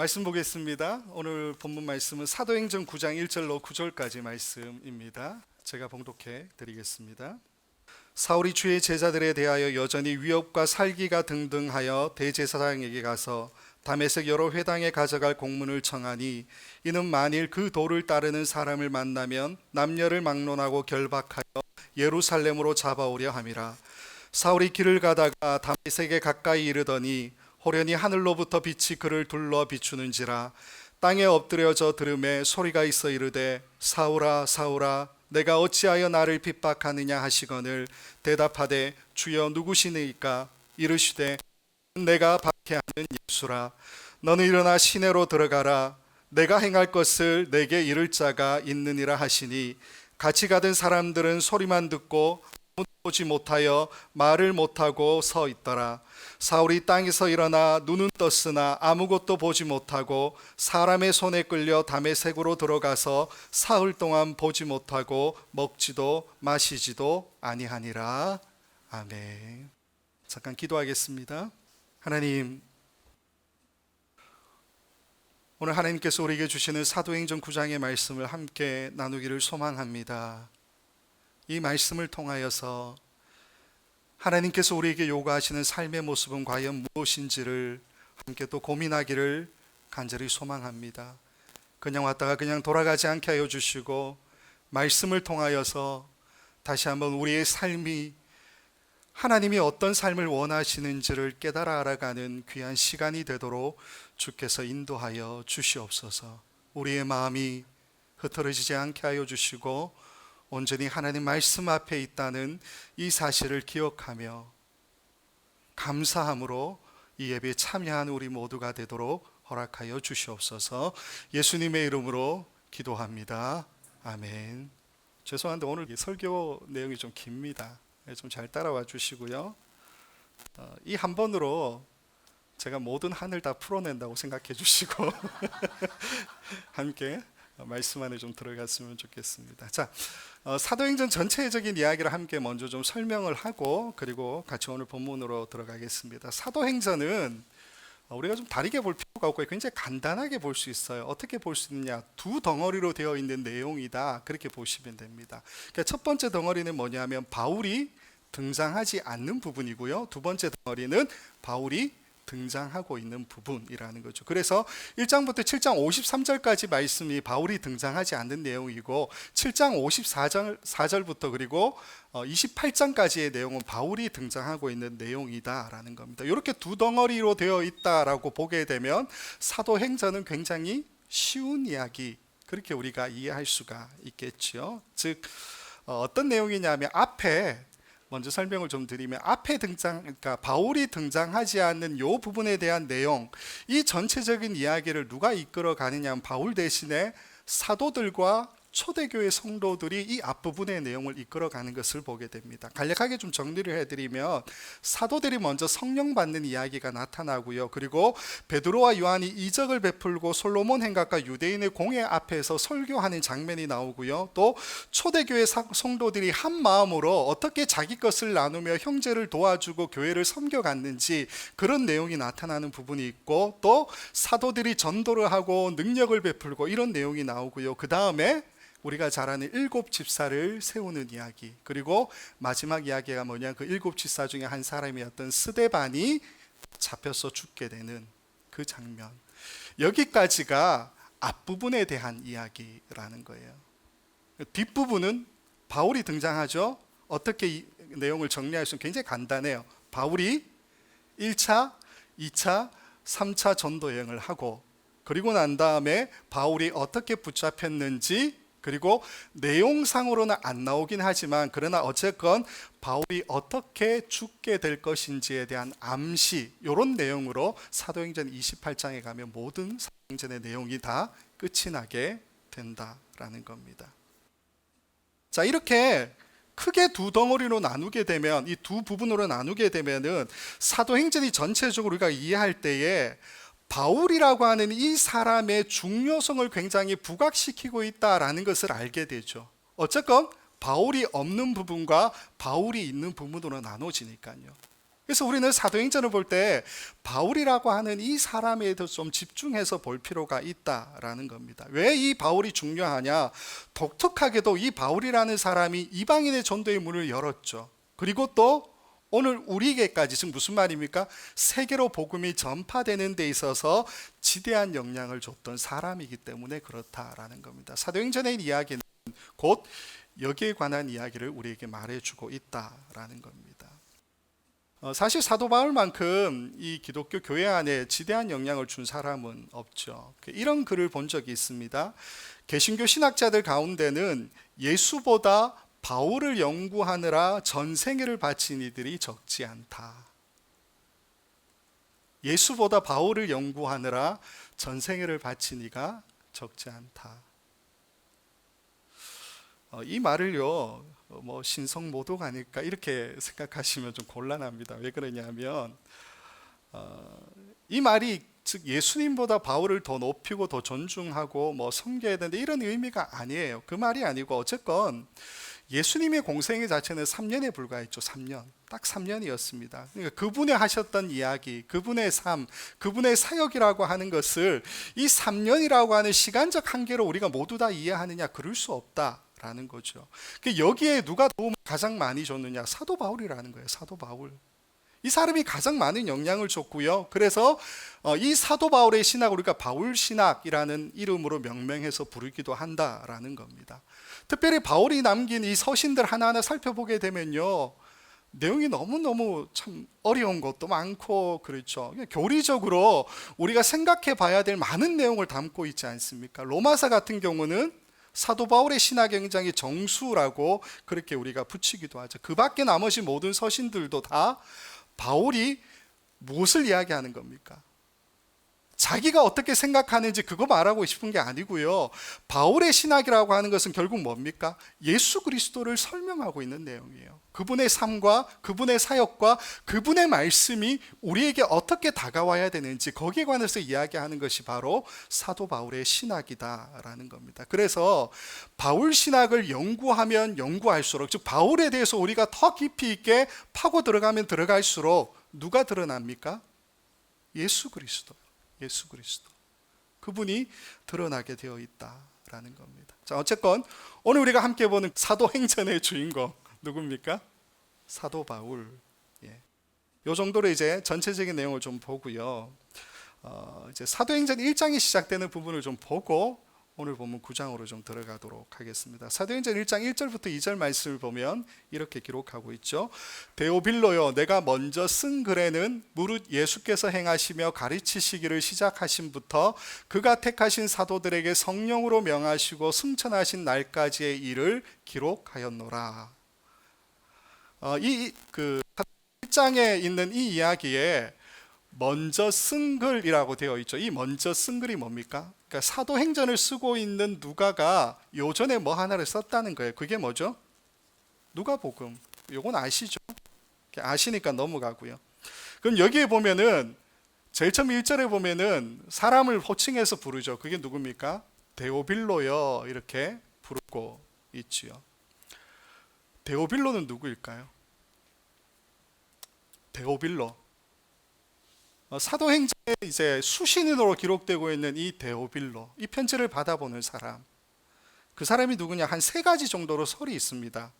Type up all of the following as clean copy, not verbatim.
말씀 보겠습니다. 오늘 본문 말씀은 사도행전 9장 1절로 9절까지 말씀입니다. 제가 봉독해 드리겠습니다. 사울이 주의 제자들에 대하여 여전히 위협과 살기가 등등하여 대제사장에게 가서 다메섹 여러 회당에 가져갈 공문을 청하니, 이는 만일 그 도를 따르는 사람을 만나면 남녀를 막론하고 결박하여 예루살렘으로 잡아오려 함이라. 사울이 길을 가다가 다메섹에 가까이 이르더니 호련히 하늘로부터 빛이 그를 둘러 비추는지라. 땅에 엎드려져 들음에 소리가 있어 이르되, 사울아 사울아 내가 어찌하여 나를 핍박하느냐 하시거늘, 대답하되 주여 누구시니까? 이르시되 내가 박해하는 예수라. 너는 일어나 시내로 들어가라. 내가 행할 것을 내게 이를 자가 있느니라 하시니, 같이 가던 사람들은 소리만 듣고 아무도 보지 못하여 말을 못하고 서 있더라. 사울이 땅에서 일어나 눈은 떴으나 아무것도 보지 못하고 사람의 손에 끌려 다메섹으로 들어가서 사흘 동안 보지 못하고 먹지도 마시지도 아니하니라. 아멘. 잠깐 기도하겠습니다. 하나님, 오늘 하나님께서 우리에게 주시는 사도행전 9장의 말씀을 함께 나누기를 소망합니다. 이 말씀을 통하여서 하나님께서 우리에게 요구하시는 삶의 모습은 과연 무엇인지를 함께 또 고민하기를 간절히 소망합니다. 그냥 왔다가 그냥 돌아가지 않게 하여 주시고, 말씀을 통하여서 다시 한번 우리의 삶이 하나님이 어떤 삶을 원하시는지를 깨달아 알아가는 귀한 시간이 되도록 주께서 인도하여 주시옵소서. 우리의 마음이 흐트러지지 않게 하여 주시고, 온전히 하나님 말씀 앞에 있다는 이 사실을 기억하며 감사함으로 이 예배에 참여한 우리 모두가 되도록 허락하여 주시옵소서. 예수님의 이름으로 기도합니다. 아멘. 죄송한데 오늘 설교 내용이 좀 깁니다. 좀 잘 따라와 주시고요. 이 한 번으로 제가 모든 한을 다 풀어낸다고 생각해 주시고 함께 말씀 안에 좀 들어갔으면 좋겠습니다. 자, 사도행전 전체적인 이야기를 함께 먼저 좀 설명을 하고, 그리고 같이 오늘 본문으로 들어가겠습니다. 사도행전은 우리가 좀 다르게 볼 필요가 없고 굉장히 간단하게 볼 수 있어요. 어떻게 볼 수 있느냐? 두 덩어리로 되어 있는 내용이다, 그렇게 보시면 됩니다. 그러니까 첫 번째 덩어리는 뭐냐면 바울이 등장하지 않는 부분이고요, 두 번째 덩어리는 바울이 등장하고 있는 부분이라는 거죠. 그래서 1장부터 7장 53절까지 말씀이 바울이 등장하지 않는 내용이고, 7장 54절부터 그리고 28장까지의 내용은 바울이 등장하고 있는 내용이다라는 겁니다. 이렇게 두 덩어리로 되어 있다라고 보게 되면 사도행전은 굉장히 쉬운 이야기, 그렇게 우리가 이해할 수가 있겠죠. 즉 어떤 내용이냐면, 앞에 먼저 설명을 좀 드리면, 앞에 그러니까 바울이 등장하지 않는 이 부분에 대한 내용, 이 전체적인 이야기를 누가 이끌어 가느냐 하면 바울 대신에 사도들과 초대교회 성도들이 이 앞부분의 내용을 이끌어가는 것을 보게 됩니다. 간략하게 좀 정리를 해드리면, 사도들이 먼저 성령 받는 이야기가 나타나고요, 그리고 베드로와 요한이 이적을 베풀고 솔로몬 행각과 유대인의 공회 앞에서 설교하는 장면이 나오고요, 또 초대교회 성도들이 한 마음으로 어떻게 자기 것을 나누며 형제를 도와주고 교회를 섬겨갔는지, 그런 내용이 나타나는 부분이 있고, 또 사도들이 전도를 하고 능력을 베풀고 이런 내용이 나오고요, 그 다음에 우리가 잘 아는 7 집사를 세우는 이야기, 그리고 마지막 이야기가 뭐냐, 그 7 집사 중에 한 사람이었던 스데반이 잡혀서 죽게 되는 그 장면, 여기까지가 앞부분에 대한 이야기라는 거예요. 뒷부분은 바울이 등장하죠. 어떻게 이 내용을 정리할 수 있는 굉장히 간단해요. 바울이 1차, 2차, 3차 전도 여행을 하고, 그리고 난 다음에 바울이 어떻게 붙잡혔는지, 그리고 내용상으로는 안 나오긴 하지만 그러나 어쨌건 바울이 어떻게 죽게 될 것인지에 대한 암시, 이런 내용으로 사도행전 28장에 가면 모든 사도행전의 내용이 다 끝이 나게 된다라는 겁니다. 자, 이렇게 크게 두 덩어리로 나누게 되면, 이 두 부분으로 나누게 되면은 사도행전이 전체적으로 우리가 이해할 때에 바울이라고 하는 이 사람의 중요성을 굉장히 부각시키고 있다라는 것을 알게 되죠. 어쨌건 바울이 없는 부분과 바울이 있는 부분으로 나눠지니까요. 그래서 우리는 사도행전을 볼 때 바울이라고 하는 이 사람에 대해서 좀 집중해서 볼 필요가 있다라는 겁니다. 왜 이 바울이 중요하냐? 독특하게도 이 바울이라는 사람이 이방인의 전도의 문을 열었죠. 그리고 또 오늘 우리에게까지, 지금 무슨 말입니까? 세계로 복음이 전파되는 데 있어서 지대한 영향을 줬던 사람이기 때문에 그렇다라는 겁니다. 사도행전의 이야기는 곧 여기에 관한 이야기를 우리에게 말해주고 있다라는 겁니다. 사실 사도 바울만큼 이 기독교 교회 안에 지대한 영향을 준 사람은 없죠. 이런 글을 본 적이 있습니다. 개신교 신학자들 가운데는 예수보다 바울을 연구하느라 전생애를 바친 이들이 적지 않다. 예수보다 바울을 연구하느라 전생애를 바친 이가 적지 않다. 이 말을요, 신성모독 아닐까 이렇게 생각하시면 좀 곤란합니다. 왜 그러냐면 이 말이 즉 예수님보다 바울을 더 높이고 더 존중하고 섬겨야 되는데 이런 의미가 아니에요. 그 말이 아니고 어쨌건 예수님의 공생애 자체는 3년에 불과했죠. 3년. 딱 3년이었습니다. 그러니까 그분의 하셨던 이야기, 그분의 삶, 그분의 사역이라고 하는 것을 이 3년이라고 하는 시간적 한계로 우리가 모두 다 이해하느냐? 그럴 수 없다라는 거죠. 여기에 누가 도움을 가장 많이 줬느냐? 사도 바울이라는 거예요. 사도 바울. 이 사람이 가장 많은 영향을 줬고요. 그래서 이 사도 바울의 신학을 우리가 바울 신학이라는 이름으로 명명해서 부르기도 한다라는 겁니다. 특별히 바울이 남긴 이 서신들 하나하나 살펴보게 되면요, 내용이 너무너무 참 어려운 것도 많고 그렇죠. 교리적으로 우리가 생각해 봐야 될 많은 내용을 담고 있지 않습니까? 로마서 같은 경우는 사도 바울의 신학 굉장히 정수라고 그렇게 우리가 붙이기도 하죠. 그 밖에 나머지 모든 서신들도 다 바울이 무엇을 이야기하는 겁니까? 자기가 어떻게 생각하는지 그거 말하고 싶은 게 아니고요. 바울의 신학이라고 하는 것은 결국 뭡니까? 예수 그리스도를 설명하고 있는 내용이에요. 그분의 삶과 그분의 사역과 그분의 말씀이 우리에게 어떻게 다가와야 되는지 거기에 관해서 이야기하는 것이 바로 사도 바울의 신학이다라는 겁니다. 그래서 바울 신학을 연구하면 연구할수록, 즉 바울에 대해서 우리가 더 깊이 있게 파고 들어가면 들어갈수록 누가 드러납니까? 예수 그리스도. 예수 그리스도. 그분이 드러나게 되어 있다라는 겁니다. 자, 어쨌건 오늘 우리가 함께 보는 사도행전의 주인공 누굽니까? 사도 바울. 요 정도로 이제 전체적인 내용을 좀 보고요. 이제 사도행전 1장이 시작되는 부분을 좀 보고 오늘 본문 9장으로 좀 들어가도록 하겠습니다. 사도행전 1장 1절부터 2절 말씀을 보면 이렇게 기록하고 있죠. 데오빌로요, 내가 먼저 쓴 글에는 무릇 예수께서 행하시며 가르치시기를 시작하신부터 그가 택하신 사도들에게 성령으로 명하시고 승천하신 날까지의 일을 기록하였노라. 이 1장에 있는 이 이야기에 먼저 쓴 글이라고 되어 있죠. 이 먼저 쓴 글이 뭡니까? 그러니까 사도행전을 쓰고 있는 누가가 요전에 뭐 하나를 썼다는 거예요. 그게 뭐죠? 누가복음. 요건 아시죠? 아시니까 넘어가고요. 그럼 여기에 보면은 제일 처음 1절에 보면은 사람을 호칭해서 부르죠. 그게 누굽니까? 데오빌로요. 이렇게 부르고 있지요. 데오빌로는 누구일까요? 데오빌로. 사도행전에 이제 수신인으로 기록되고 있는 이 데오빌로, 이 편지를 받아보는 사람, 그 사람이 누구냐? 한 3가지 정도로 설이 있습니다.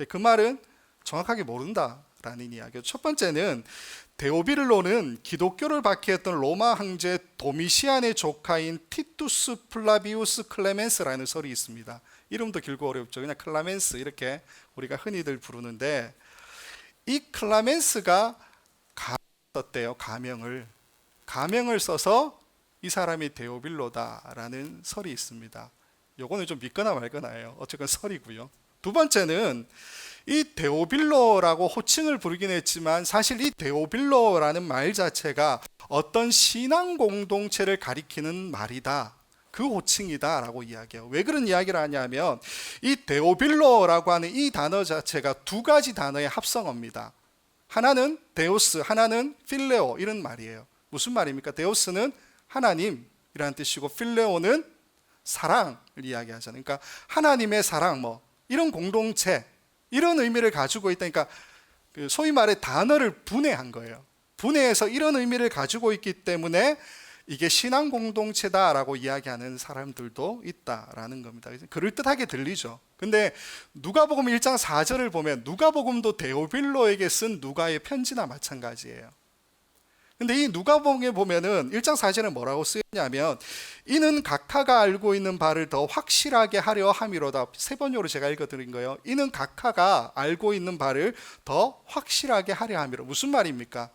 그 말은 정확하게 모른다라는 이야기죠. 첫 번째는 데오빌로는 기독교를 박해했던 로마 황제 도미시안의 조카인 티투스 플라비우스 클레멘스라는 설이 있습니다. 이름도 길고 어렵죠. 그냥 클라멘스 이렇게 우리가 흔히들 부르는데, 이 클라멘스가 썼대요. 가명을 써서 이 사람이 데오빌로다라는 설이 있습니다. 요거는 좀 믿거나 말거나예요. 어쨌건 설이고요. 두 번째는 이 데오빌로라고 호칭을 부르긴 했지만 사실 이 데오빌로라는 말 자체가 어떤 신앙 공동체를 가리키는 말이다. 그 호칭이다 라고 이야기해요. 왜 그런 이야기를 하냐면 이 데오빌로라고 하는 이 단어 자체가 2가지 단어의 합성어입니다. 하나는 데오스, 하나는 필레오, 이런 말이에요. 무슨 말입니까? 데오스는 하나님이라는 뜻이고 필레오는 사랑을 이야기하잖아요. 그러니까 하나님의 사랑, 이런 공동체, 이런 의미를 가지고 있다니까 소위 말해 단어를 분해한 거예요. 분해해서 이런 의미를 가지고 있기 때문에 이게 신앙 공동체다라고 이야기하는 사람들도 있다라는 겁니다. 그럴듯하게 들리죠. 근데 누가복음 1장 4절을 보면 누가복음도 데오빌로에게 쓴 누가의 편지나 마찬가지예요. 근데 이 누가복음에 보면은 1장 4절에 뭐라고 쓰였냐면 이는 각하가 알고 있는 바를 더 확실하게 하려 함이로다. 세 번역으로 제가 읽어드린 거예요. 이는 각하가 알고 있는 바를 더 확실하게 하려 함이로. 무슨 말입니까?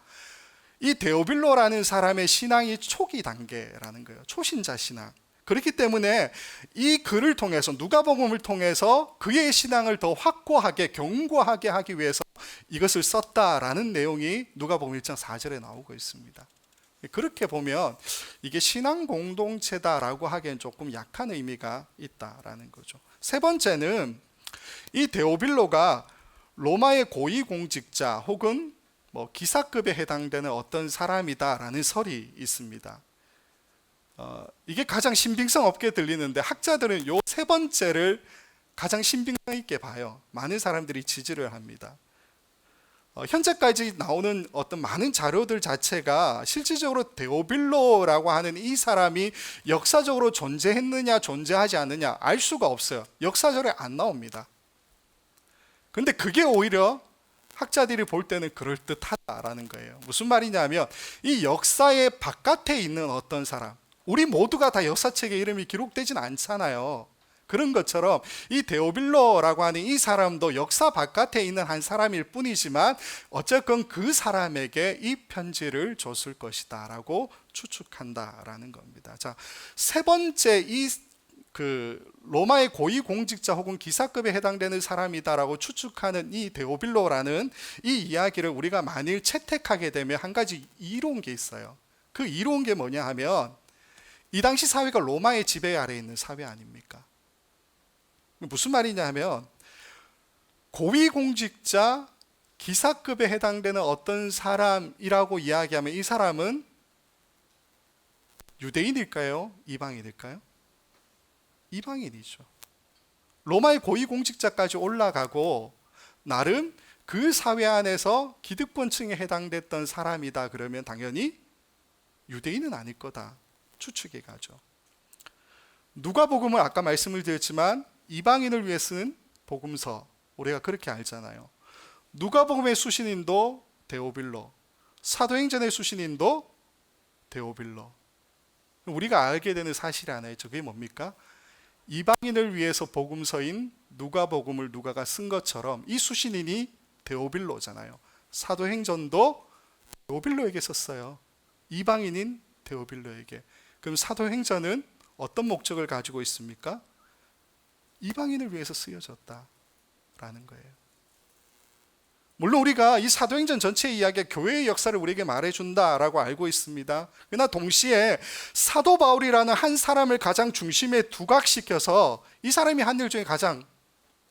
이 데오빌로라는 사람의 신앙이 초기 단계라는 거예요. 초신자 신앙. 그렇기 때문에 이 글을 통해서 누가복음을 통해서 그의 신앙을 더 확고하게 견고하게 하기 위해서 이것을 썼다라는 내용이 누가복음 1장 4절에 나오고 있습니다. 그렇게 보면 이게 신앙 공동체다라고 하기엔 조금 약한 의미가 있다라는 거죠. 세 번째는 이 데오빌로가 로마의 고위공직자 혹은 기사급에 해당되는 어떤 사람이다라는 설이 있습니다. 이게 가장 신빙성 없게 들리는데 학자들은 요 세 번째를 가장 신빙성 있게 봐요. 많은 사람들이 지지를 합니다. 현재까지 나오는 어떤 많은 자료들 자체가 실질적으로 데오빌로라고 하는 이 사람이 역사적으로 존재했느냐 존재하지 않느냐 알 수가 없어요. 역사적으로 안 나옵니다. 근데 그게 오히려 학자들이 볼 때는 그럴듯하다라는 거예요. 무슨 말이냐면 이 역사의 바깥에 있는 어떤 사람, 우리 모두가 다 역사책에 이름이 기록되진 않잖아요. 그런 것처럼 이 데오빌로라고 하는 이 사람도 역사 바깥에 있는 한 사람일 뿐이지만 어쨌건 그 사람에게 이 편지를 줬을 것이다 라고 추측한다라는 겁니다. 자, 세 번째 이 로마의 고위공직자 혹은 기사급에 해당되는 사람이다라고 추측하는 이 데오빌로라는 이 이야기를 우리가 만일 채택하게 되면 한 가지 이로운 게 있어요. 그 이로운 게 뭐냐 하면 이 당시 사회가 로마의 지배 아래에 있는 사회 아닙니까? 무슨 말이냐 하면 고위공직자 기사급에 해당되는 어떤 사람이라고 이야기하면 이 사람은 유대인일까요? 이방인일까요? 이방인이죠. 로마의 고위공직자까지 올라가고 나름 그 사회 안에서 기득권층에 해당됐던 사람이다 그러면 당연히 유대인은 아닐 거다 추측이 가죠. 누가복음은 아까 말씀을 드렸지만 이방인을 위해 쓴 복음서, 우리가 그렇게 알잖아요. 누가복음의 수신인도 데오빌로, 사도행전의 수신인도 데오빌로. 우리가 알게 되는 사실이 하나 있죠. 그게 뭡니까? 이방인을 위해서 복음서인 누가복음을 누가가 쓴 것처럼 이 수신인이 데오빌로잖아요. 사도행전도 데오빌로에게 썼어요. 이방인인 데오빌로에게. 그럼 사도행전은 어떤 목적을 가지고 있습니까? 이방인을 위해서 쓰여졌다라는 거예요. 물론 우리가 이 사도행전 전체의 이야기가 교회의 역사를 우리에게 말해준다라고 알고 있습니다. 그러나 동시에 사도 바울이라는 한 사람을 가장 중심에 두각시켜서 이 사람이 한 일 중에 가장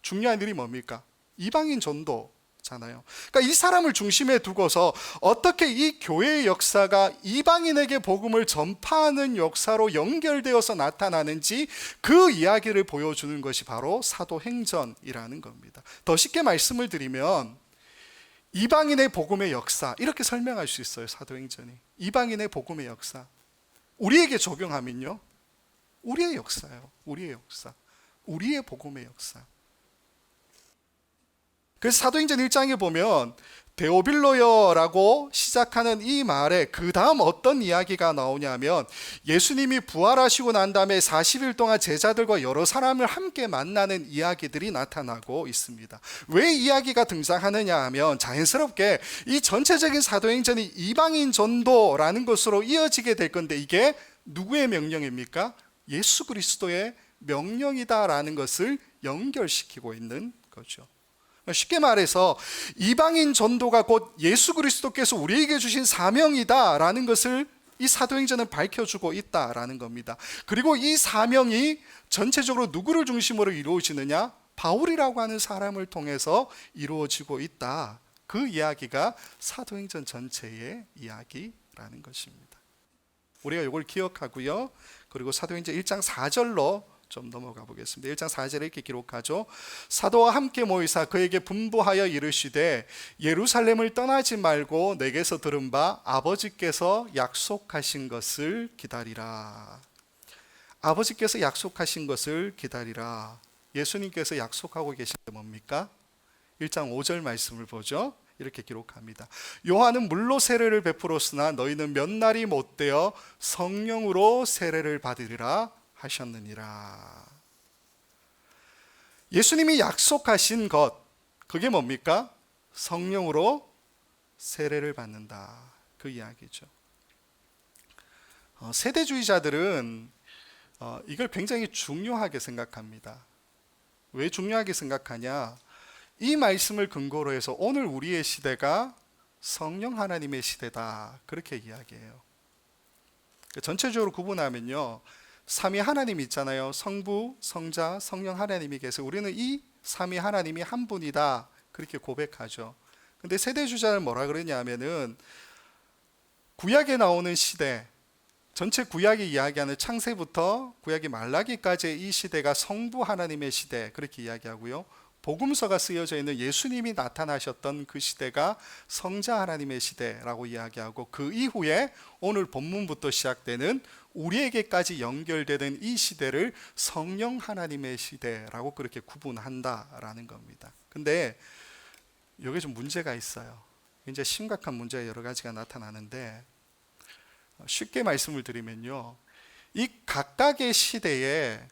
중요한 일이 뭡니까? 이방인 전도잖아요. 그러니까 이 사람을 중심에 두고서 어떻게 이 교회의 역사가 이방인에게 복음을 전파하는 역사로 연결되어서 나타나는지 그 이야기를 보여주는 것이 바로 사도행전이라는 겁니다. 더 쉽게 말씀을 드리면 이방인의 복음의 역사, 이렇게 설명할 수 있어요. 사도행전이 이방인의 복음의 역사, 우리에게 적용하면요 우리의 역사예요. 우리의 역사, 우리의 복음의 역사. 그래서 사도행전 1장에 보면 데오빌로여라고 시작하는 이 말에 그 다음 어떤 이야기가 나오냐면 예수님이 부활하시고 난 다음에 40일 동안 제자들과 여러 사람을 함께 만나는 이야기들이 나타나고 있습니다. 왜 이야기가 등장하느냐 하면 자연스럽게 이 전체적인 사도행전이 이방인 전도라는 것으로 이어지게 될 건데 이게 누구의 명령입니까? 예수 그리스도의 명령이다라는 것을 연결시키고 있는 거죠. 쉽게 말해서 이방인 전도가 곧 예수 그리스도께서 우리에게 주신 사명이다라는 것을 이 사도행전은 밝혀주고 있다라는 겁니다. 그리고 이 사명이 전체적으로 누구를 중심으로 이루어지느냐? 바울이라고 하는 사람을 통해서 이루어지고 있다. 그 이야기가 사도행전 전체의 이야기라는 것입니다. 우리가 이걸 기억하고요. 그리고 사도행전 1장 4절로 좀 넘어가 보겠습니다. 1장 4절에 이렇게 기록하죠. 사도와 함께 모이사 그에게 분부하여 이르시되 예루살렘을 떠나지 말고 내게서 들은 바 아버지께서 약속하신 것을 기다리라. 아버지께서 약속하신 것을 기다리라. 예수님께서 약속하고 계신 게 뭡니까? 1장 5절 말씀을 보죠. 이렇게 기록합니다. 요한은 물로 세례를 베풀었으나 너희는 몇 날이 못되어 성령으로 세례를 받으리라 하셨느니라. 예수님이 약속하신 것, 그게 뭡니까? 성령으로 세례를 받는다, 그 이야기죠. 세대주의자들은 이걸 굉장히 중요하게 생각합니다. 왜 중요하게 생각하냐? 이 말씀을 근거로 해서 오늘 우리의 시대가 성령 하나님의 시대다, 그렇게 이야기해요. 전체적으로 구분하면요, 삼위 하나님 있잖아요. 성부, 성자, 성령 하나님이 계세요. 우리는 이 삼위 하나님이 한 분이다, 그렇게 고백하죠. 근데 세대주의자는 뭐라 그러냐면은 구약에 나오는 시대, 전체 구약이 이야기하는 창세부터 구약이 말라기까지의 이 시대가 성부 하나님의 시대, 그렇게 이야기하고요. 복음서가 쓰여져 있는 예수님이 나타나셨던 그 시대가 성자 하나님의 시대라고 이야기하고, 그 이후에 오늘 본문부터 시작되는 우리에게까지 연결되는 이 시대를 성령 하나님의 시대라고 그렇게 구분한다라는 겁니다. 근데 여기 좀 문제가 있어요. 굉장히 심각한 문제가 여러 가지가 나타나는데, 쉽게 말씀을 드리면요, 이 각각의 시대에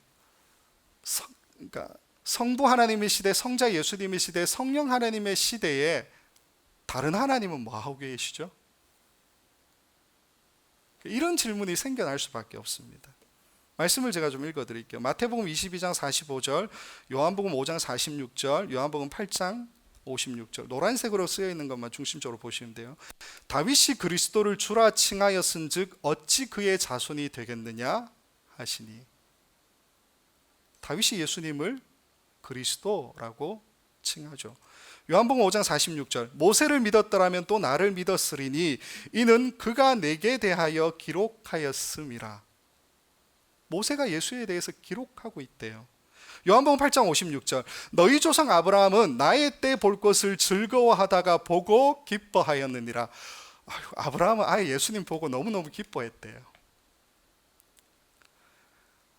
그러니까 성부 하나님의 시대, 성자 예수님의 시대, 성령 하나님의 시대에 다른 하나님은 뭐 하고 계시죠? 이런 질문이 생겨날 수밖에 없습니다. 말씀을 제가 좀 읽어드릴게요. 마태복음 22장 45절, 요한복음 5장 46절, 요한복음 8장 56절, 노란색으로 쓰여 있는 것만 중심적으로 보시면 돼요. 다윗이 그리스도를 주라 칭하였은즉 어찌 그의 자손이 되겠느냐 하시니. 다윗이 예수님을 그리스도라고 칭하죠. 요한복음 5장 46절, 모세를 믿었더라면 또 나를 믿었으리니 이는 그가 내게 대하여 기록하였음이라. 모세가 예수에 대해서 기록하고 있대요. 요한복음 8장 56절, 너희 조상 아브라함은 나의 때 볼 것을 즐거워하다가 보고 기뻐하였느니라. 아브라함은 아예 예수님 보고 너무너무 기뻐했대요.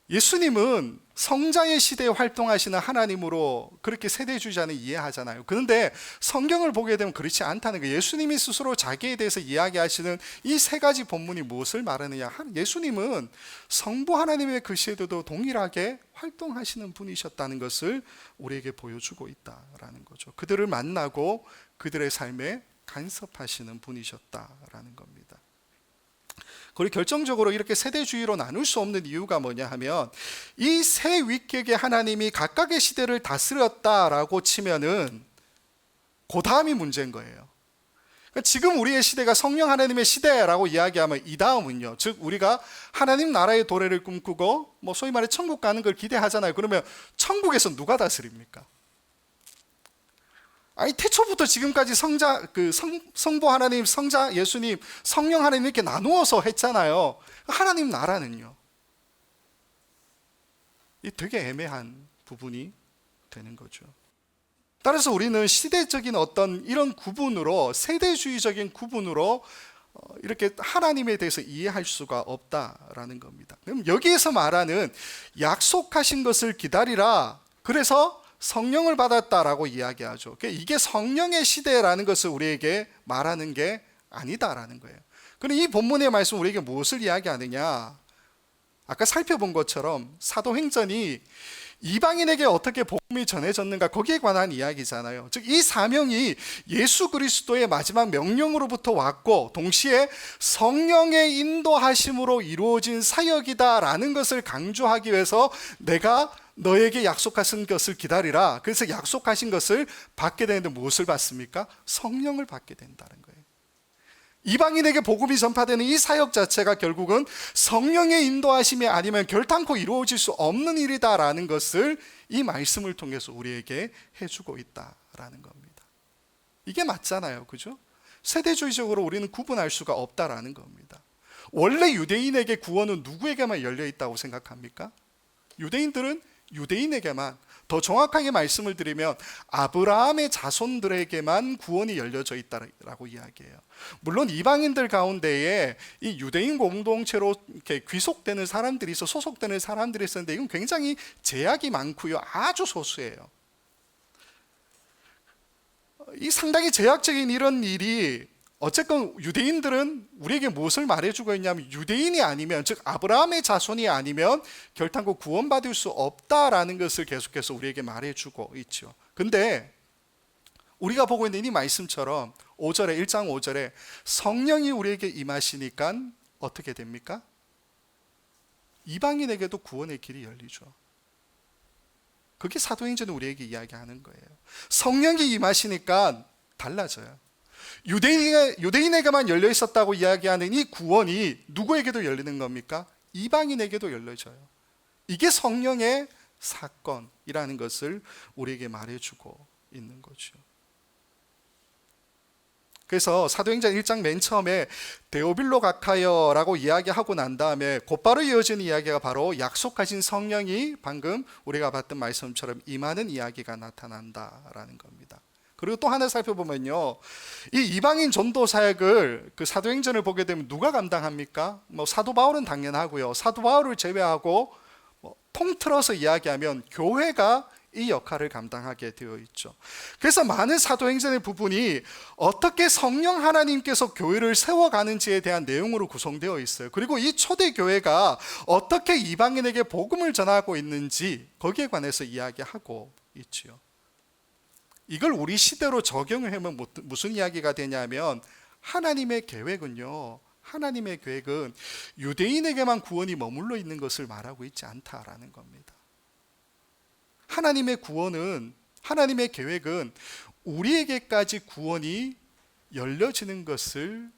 예수님은 성자의 시대에 활동하시는 하나님으로 그렇게 세대주의자는 이해하잖아요. 그런데 성경을 보게 되면 그렇지 않다는 거예요. 예수님이 스스로 자기에 대해서 이야기하시는 이 세 가지 본문이 무엇을 말하느냐? 예수님은 성부 하나님의 그 시대도 동일하게 활동하시는 분이셨다는 것을 우리에게 보여주고 있다라는 거죠. 그들을 만나고 그들의 삶에 간섭하시는 분이셨다라는 겁니다. 그리고 결정적으로 이렇게 세대주의로 나눌 수 없는 이유가 뭐냐 하면, 이 세 위격의 하나님이 각각의 시대를 다스렸다라고 치면은 그 다음이 문제인 거예요. 그러니까 지금 우리의 시대가 성령 하나님의 시대라고 이야기하면 이 다음은요, 즉 우리가 하나님 나라의 도래를 꿈꾸고 뭐 소위 말해 천국 가는 걸 기대하잖아요. 그러면 천국에서 누가 다스립니까? 아니 태초부터 지금까지 성부 하나님, 성자 예수님, 성령 하나님 이렇게 나누어서 했잖아요. 하나님 나라는요, 이 되게 애매한 부분이 되는 거죠. 따라서 우리는 시대적인 어떤 이런 구분으로, 세대주의적인 구분으로 이렇게 하나님에 대해서 이해할 수가 없다라는 겁니다. 그럼 여기에서 말하는 약속하신 것을 기다리라, 그래서 성령을 받았다라고 이야기하죠. 이게 성령의 시대라는 것을 우리에게 말하는 게 아니다라는 거예요. 그럼 이 본문의 말씀 우리에게 무엇을 이야기하느냐? 아까 살펴본 것처럼 사도행전이 이방인에게 어떻게 복음이 전해졌는가, 거기에 관한 이야기잖아요. 즉 이 사명이 예수 그리스도의 마지막 명령으로부터 왔고 동시에 성령의 인도하심으로 이루어진 사역이다라는 것을 강조하기 위해서 내가 너에게 약속하신 것을 기다리라. 그래서 약속하신 것을 받게 되는데 무엇을 받습니까? 성령을 받게 된다는 거예요. 이방인에게 복음이 전파되는 이 사역 자체가 결국은 성령의 인도하심이 아니면 결탄코 이루어질 수 없는 일이다라는 것을 이 말씀을 통해서 우리에게 해주고 있다라는 겁니다. 이게 맞잖아요, 그죠? 세대주의적으로 우리는 구분할 수가 없다라는 겁니다. 원래 유대인에게 구원은 누구에게만 열려 있다고 생각합니까? 유대인들은 유대인에게만, 더 정확하게 말씀을 드리면 아브라함의 자손들에게만 구원이 열려져 있다라고 이야기해요. 물론 이방인들 가운데에 이 유대인 공동체로 이렇게 귀속되는 사람들이 있어, 소속되는 사람들이 있었는데 이건 굉장히 제약이 많고요, 아주 소수예요. 이 상당히 제약적인 이런 일이, 어쨌건 유대인들은 우리에게 무엇을 말해주고 있냐면, 유대인이 아니면, 즉 아브라함의 자손이 아니면 결단코 구원받을 수 없다라는 것을 계속해서 우리에게 말해주고 있죠. 근데 우리가 보고 있는 이 말씀처럼 5절에, 1장 5절에 성령이 우리에게 임하시니까 어떻게 됩니까? 이방인에게도 구원의 길이 열리죠. 그게 사도행전은 우리에게 이야기하는 거예요. 성령이 임하시니까 달라져요. 유대인에게만 열려 있었다고 이야기하는 이 구원이 누구에게도 열리는 겁니까? 이방인에게도 열려져요. 이게 성령의 사건이라는 것을 우리에게 말해주고 있는 거죠. 그래서 사도행전 1장 맨 처음에 데오빌로 가카여라고 이야기하고 난 다음에 곧바로 이어지는 이야기가 바로 약속하신 성령이 방금 우리가 봤던 말씀처럼 임하는 이야기가 나타난다라는 겁니다. 그리고 또 하나 살펴보면요, 이 이방인 전도 사역을 그 사도행전을 보게 되면 누가 감당합니까? 사도 바울은 당연하고요. 사도 바울을 제외하고 통틀어서 이야기하면 교회가 이 역할을 감당하게 되어 있죠. 그래서 많은 사도행전의 부분이 어떻게 성령 하나님께서 교회를 세워가는지에 대한 내용으로 구성되어 있어요. 그리고 이 초대교회가 어떻게 이방인에게 복음을 전하고 있는지 거기에 관해서 이야기하고 있지요. 이걸 우리 시대로 적용을 하면 무슨 이야기가 되냐면, 하나님의 계획은요, 하나님의 계획은 유대인에게만 구원이 머물러 있는 것을 말하고 있지 않다라는 겁니다. 하나님의 구원은, 하나님의 계획은 우리에게까지 구원이 열려지는 것을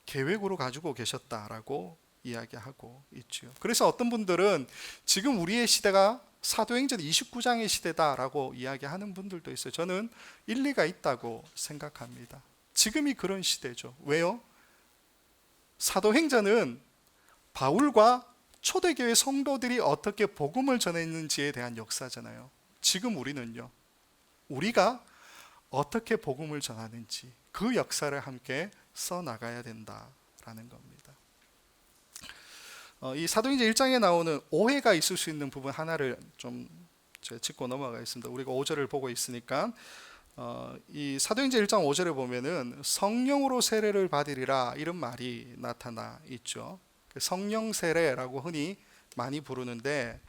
계획으로 가지고 계셨다라고 이야기하고 있죠. 그래서 어떤 분들은 지금 우리의 시대가 사도행전 29장의 시대다라고 이야기하는 분들도 있어요. 저는 일리가 있다고 생각합니다. 지금이 그런 시대죠. 왜요? 사도행전은 바울과 초대교회 성도들이 어떻게 복음을 전했는지에 대한 역사잖아요. 지금 우리는요, 우리가 어떻게 복음을 전하는지 그 역사를 함께 써나가야 된다라는 겁니다. 이 사도행전 1장에 나오는 오해가 있을 수 있는 부분 하나를 좀 짚고 넘어가겠습니다. 우리가 5절을 보고 있으니까 이 사도행전 1장 5절에 보면은 성령으로 세례를 받으리라 이런 말이 나타나 있죠. 성령 세례라고 흔히 많이 부르는데,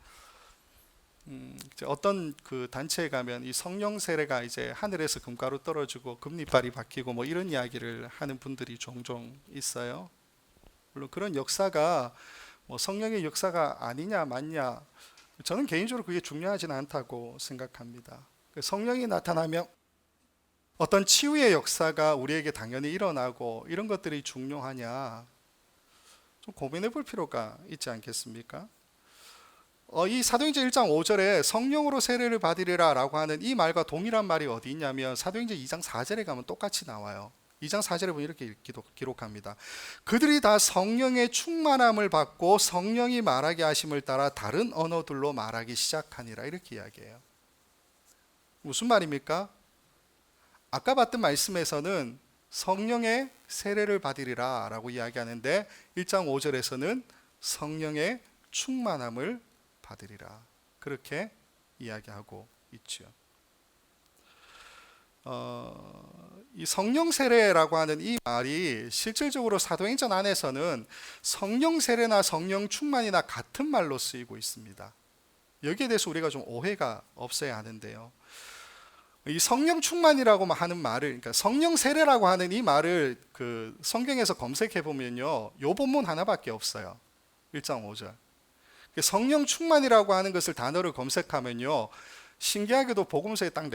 어떤 그 단체에 가면 이 성령 세례가 이제 하늘에서 금가루 떨어지고 금리빨이 바뀌고 뭐 이런 이야기를 하는 분들이 종종 있어요. 물론 그런 역사가 뭐 성령의 역사가 아니냐 맞냐, 저는 개인적으로 그게 중요하지는 않다고 생각합니다. 성령이 나타나면 어떤 치유의 역사가 우리에게 당연히 일어나고 이런 것들이 중요하냐, 좀 고민해 볼 필요가 있지 않겠습니까? 이 사도행전 1장 5절에 성령으로 세례를 받으리라 라고 하는 이 말과 동일한 말이 어디 있냐면 사도행전 2장 4절에 가면 똑같이 나와요. 2장 4절에 보면 이렇게 기록합니다. 그들이 다 성령의 충만함을 받고 성령이 말하게 하심을 따라 다른 언어들로 말하기 시작하니라, 이렇게 이야기해요. 무슨 말입니까? 아까 봤던 말씀에서는 성령의 세례를 받으리라 라고 이야기하는데 1장 5절에서는 성령의 충만함을 받으리라, 그렇게 이야기하고 있죠. 이 성령 세례라고 하는 이 말이 실질적으로 사도행전 안에서는 성령 세례나 성령 충만이나 같은 말로 쓰이고 있습니다. 여기에 대해서 우리가 좀 오해가 없어야 하는데요, 이 성령 충만이라고 하는 말을, 그러니까 성령 세례라고 하는 이 말을 그 성경에서 검색해 보면요, 요 본문 하나밖에 없어요. 1장 5절. 성령 충만이라고 하는 것을 단어를 검색하면요, 신기하게도 복음서에 딱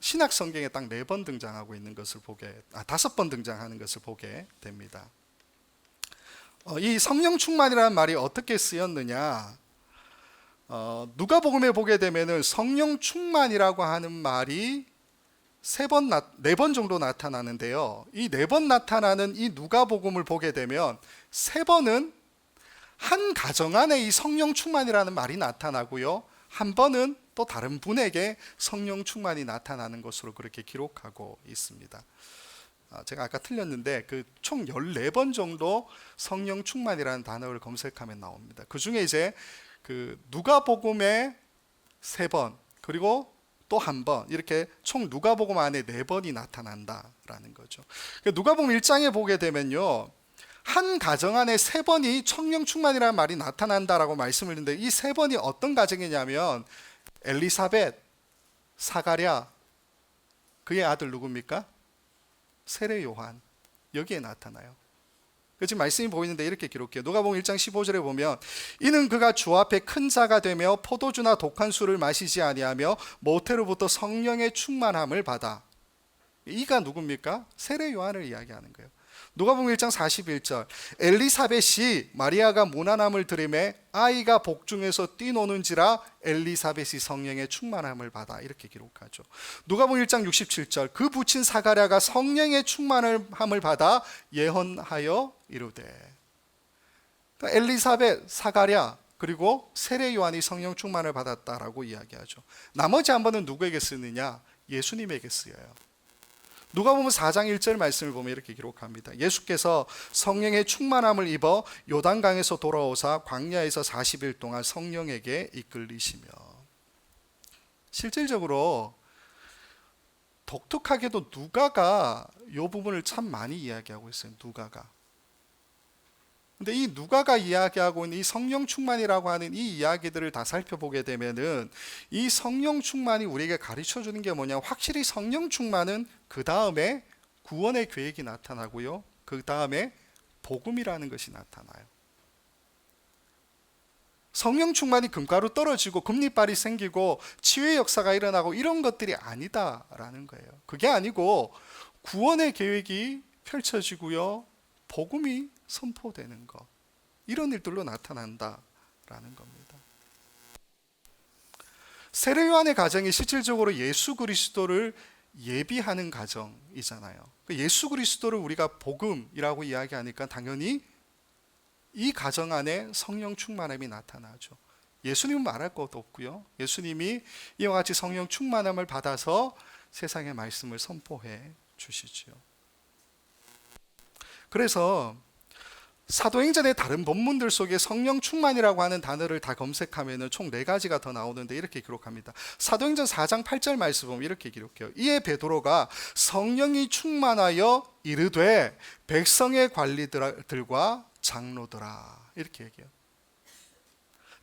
신약 성경에 딱 4번 등장하고 있는 것을 5번 등장하는 것을 보게 됩니다. 이 성령 충만이라는 말이 어떻게 쓰였느냐? 누가복음에 보게 되면은 성령 충만이라고 하는 말이 4번 정도 나타나는데요. 이 4번 나타나는 이 누가복음을 보게 되면 3번은 한 가정 안에 이 성령 충만이라는 말이 나타나고요. 한 번은 또 다른 분에게 성령 충만이 나타나는 것으로 그렇게 기록하고 있습니다. 제가 아까 틀렸는데 그 총 14번 정도 성령 충만이라는 단어를 검색하면 나옵니다. 그 중에 이제 그 누가복음에 3번 그리고 또 한 번 이렇게 총 누가복음 안에 4번이 나타난다라는 거죠. 누가복음 1장에 보게 되면요. 한 가정 안에 3번이 성령 충만이라는 말이 나타난다라고 말씀을 했는데 이 3번이 어떤 가정이냐면 엘리사벳, 사가랴, 그의 아들 누굽니까? 세례 요한. 여기에 나타나요. 지금 말씀이 보이는데 이렇게 기록해요. 누가복음 1장 15절에 보면 이는 그가 주 앞에 큰 자가 되며 포도주나 독한 술을 마시지 아니하며 모태로부터 성령의 충만함을 받아. 이가 누굽니까? 세례 요한을 이야기하는 거예요. 누가복음 1장 41절 엘리사벳이 마리아가 무난함을 들이매 아이가 복중에서 뛰노는지라 엘리사벳이 성령의 충만함을 받아 이렇게 기록하죠. 누가복음 1장 67절 그 부친 사가랴가 성령의 충만함을 받아 예언하여 이르되. 그러니까 엘리사벳, 사가랴 그리고 세례 요한이 성령 충만을 받았다라고 이야기하죠. 나머지 한 번은 누구에게 쓰느냐? 예수님에게 쓰여요. 누가복음 4장 1절 말씀을 보면 이렇게 기록합니다. 예수께서 성령의 충만함을 입어 요단강에서 돌아오사 광야에서 40일 동안 성령에게 이끌리시며. 실질적으로 독특하게도 누가가 이 부분을 참 많이 이야기하고 있어요. 누가가. 근데 이 누가가 이야기하고 있는 이 성령 충만이라고 하는 이 이야기들을 다 살펴보게 되면은 이 성령 충만이 우리에게 가르쳐 주는 게 뭐냐? 확실히 성령 충만은 그 다음에 구원의 계획이 나타나고요. 그 다음에 복음이라는 것이 나타나요. 성령 충만이 금가루 떨어지고 금리빨이 생기고 치유의 역사가 일어나고 이런 것들이 아니다라는 거예요. 그게 아니고 구원의 계획이 펼쳐지고요. 복음이 선포되는 것, 이런 일들로 나타난다라는 겁니다. 세례 요한의 가정이 실질적으로 예수 그리스도를 예비하는 가정이잖아요. 예수 그리스도를 우리가 복음이라고 이야기하니까 당연히 이 가정 안에 성령 충만함이 나타나죠. 예수님은 말할 것도 없고요. 예수님이 이와 같이 성령 충만함을 받아서 세상의 말씀을 선포해 주시죠. 그래서 사도행전의 다른 본문들 속에 성령 충만이라고 하는 단어를 다 검색하면 총 4가지가 더 나오는데 이렇게 기록합니다. 사도행전 4장 8절 말씀 보면 이렇게 기록해요. 이에 베드로가 성령이 충만하여 이르되 백성의 관리들과 장로들아, 이렇게 얘기해요.